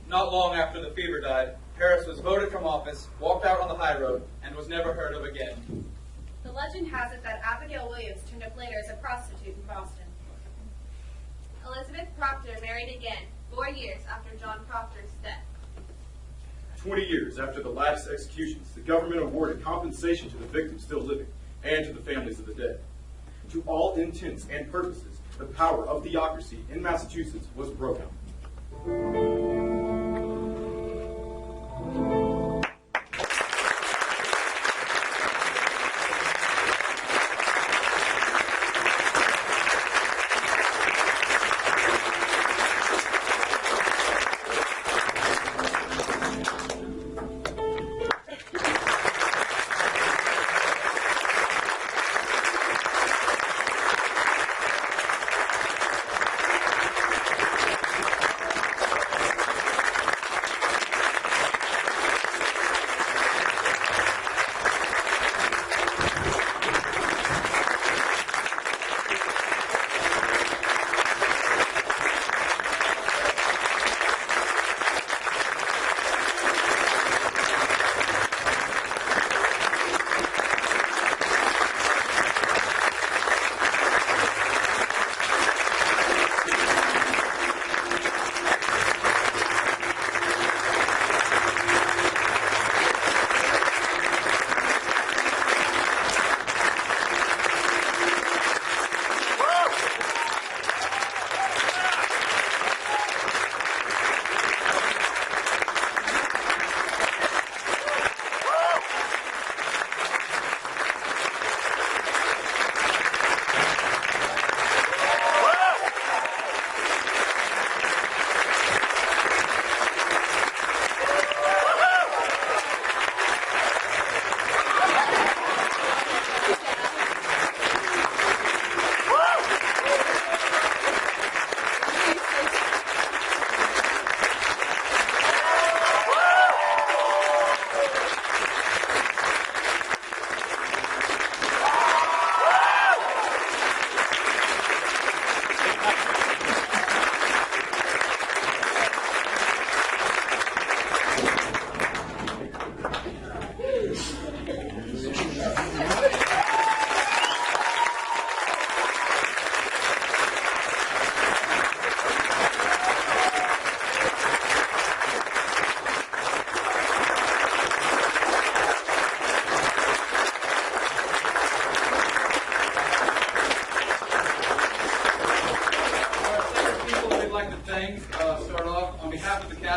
Not long after the fever died, Parris was voted from office, walked out on the high road, and was never heard of again. The legend has it that Abigail Williams turned up later as a prostitute in Boston. Elizabeth Proctor married again, 4 years after John Proctor's death. 20 years after the last executions, the government awarded compensation to the victims still living and to the families of the dead. To all intents and purposes, the power of theocracy in Massachusetts was broken.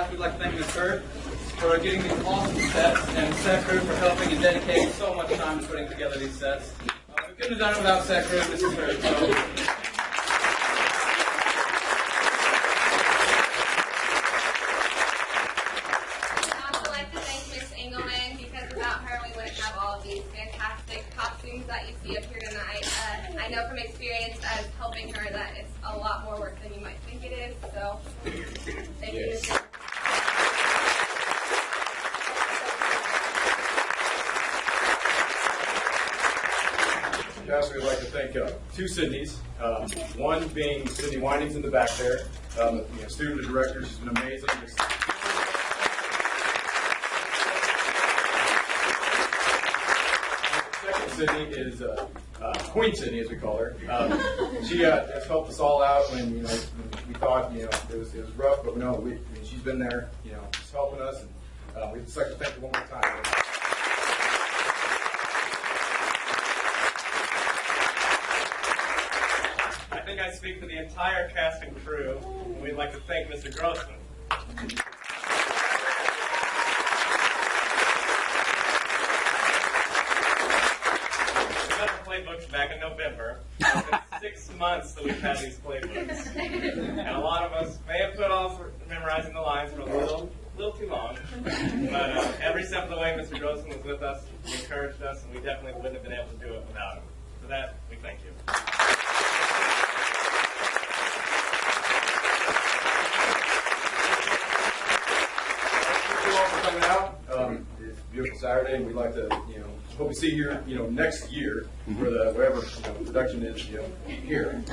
We'd like to thank Ms. Hurd for getting these awesome sets, and Secretary for helping and dedicating so much time to putting together these sets. We couldn't have done it without Secretary and Mrs. Hurd. I'd also like to thank Miss Engelman, because without her we wouldn't have all of these fantastic costumes that you see up here tonight. I know from experience as helping her that it's a lot more work than you might think it is, so thank you. Ms. Lastly, I'd like to thank two Sydneys, one being Sydney Windings in the back there, student and director. She's been amazing. The second Sydney is Queen Sydney, as we call her. She has helped us all out when we thought it was rough, but no, she's been there, just helping us, and we'd just like to thank her one more time. I speak for the entire cast and crew, and we'd like to thank Mr. Grossman. We got the playbooks back in November. It's been 6 months that we've had these playbooks. And a lot of us may have put off memorizing the lines for a little too long. But every step of the way, Mr. Grossman was with us, he encouraged us, and we definitely wouldn't have been able to do it without him. For that, we thank you. Thank you all for coming out. It's a beautiful Saturday, and we'd like to, hope to see you here, next year for the whatever production is, here.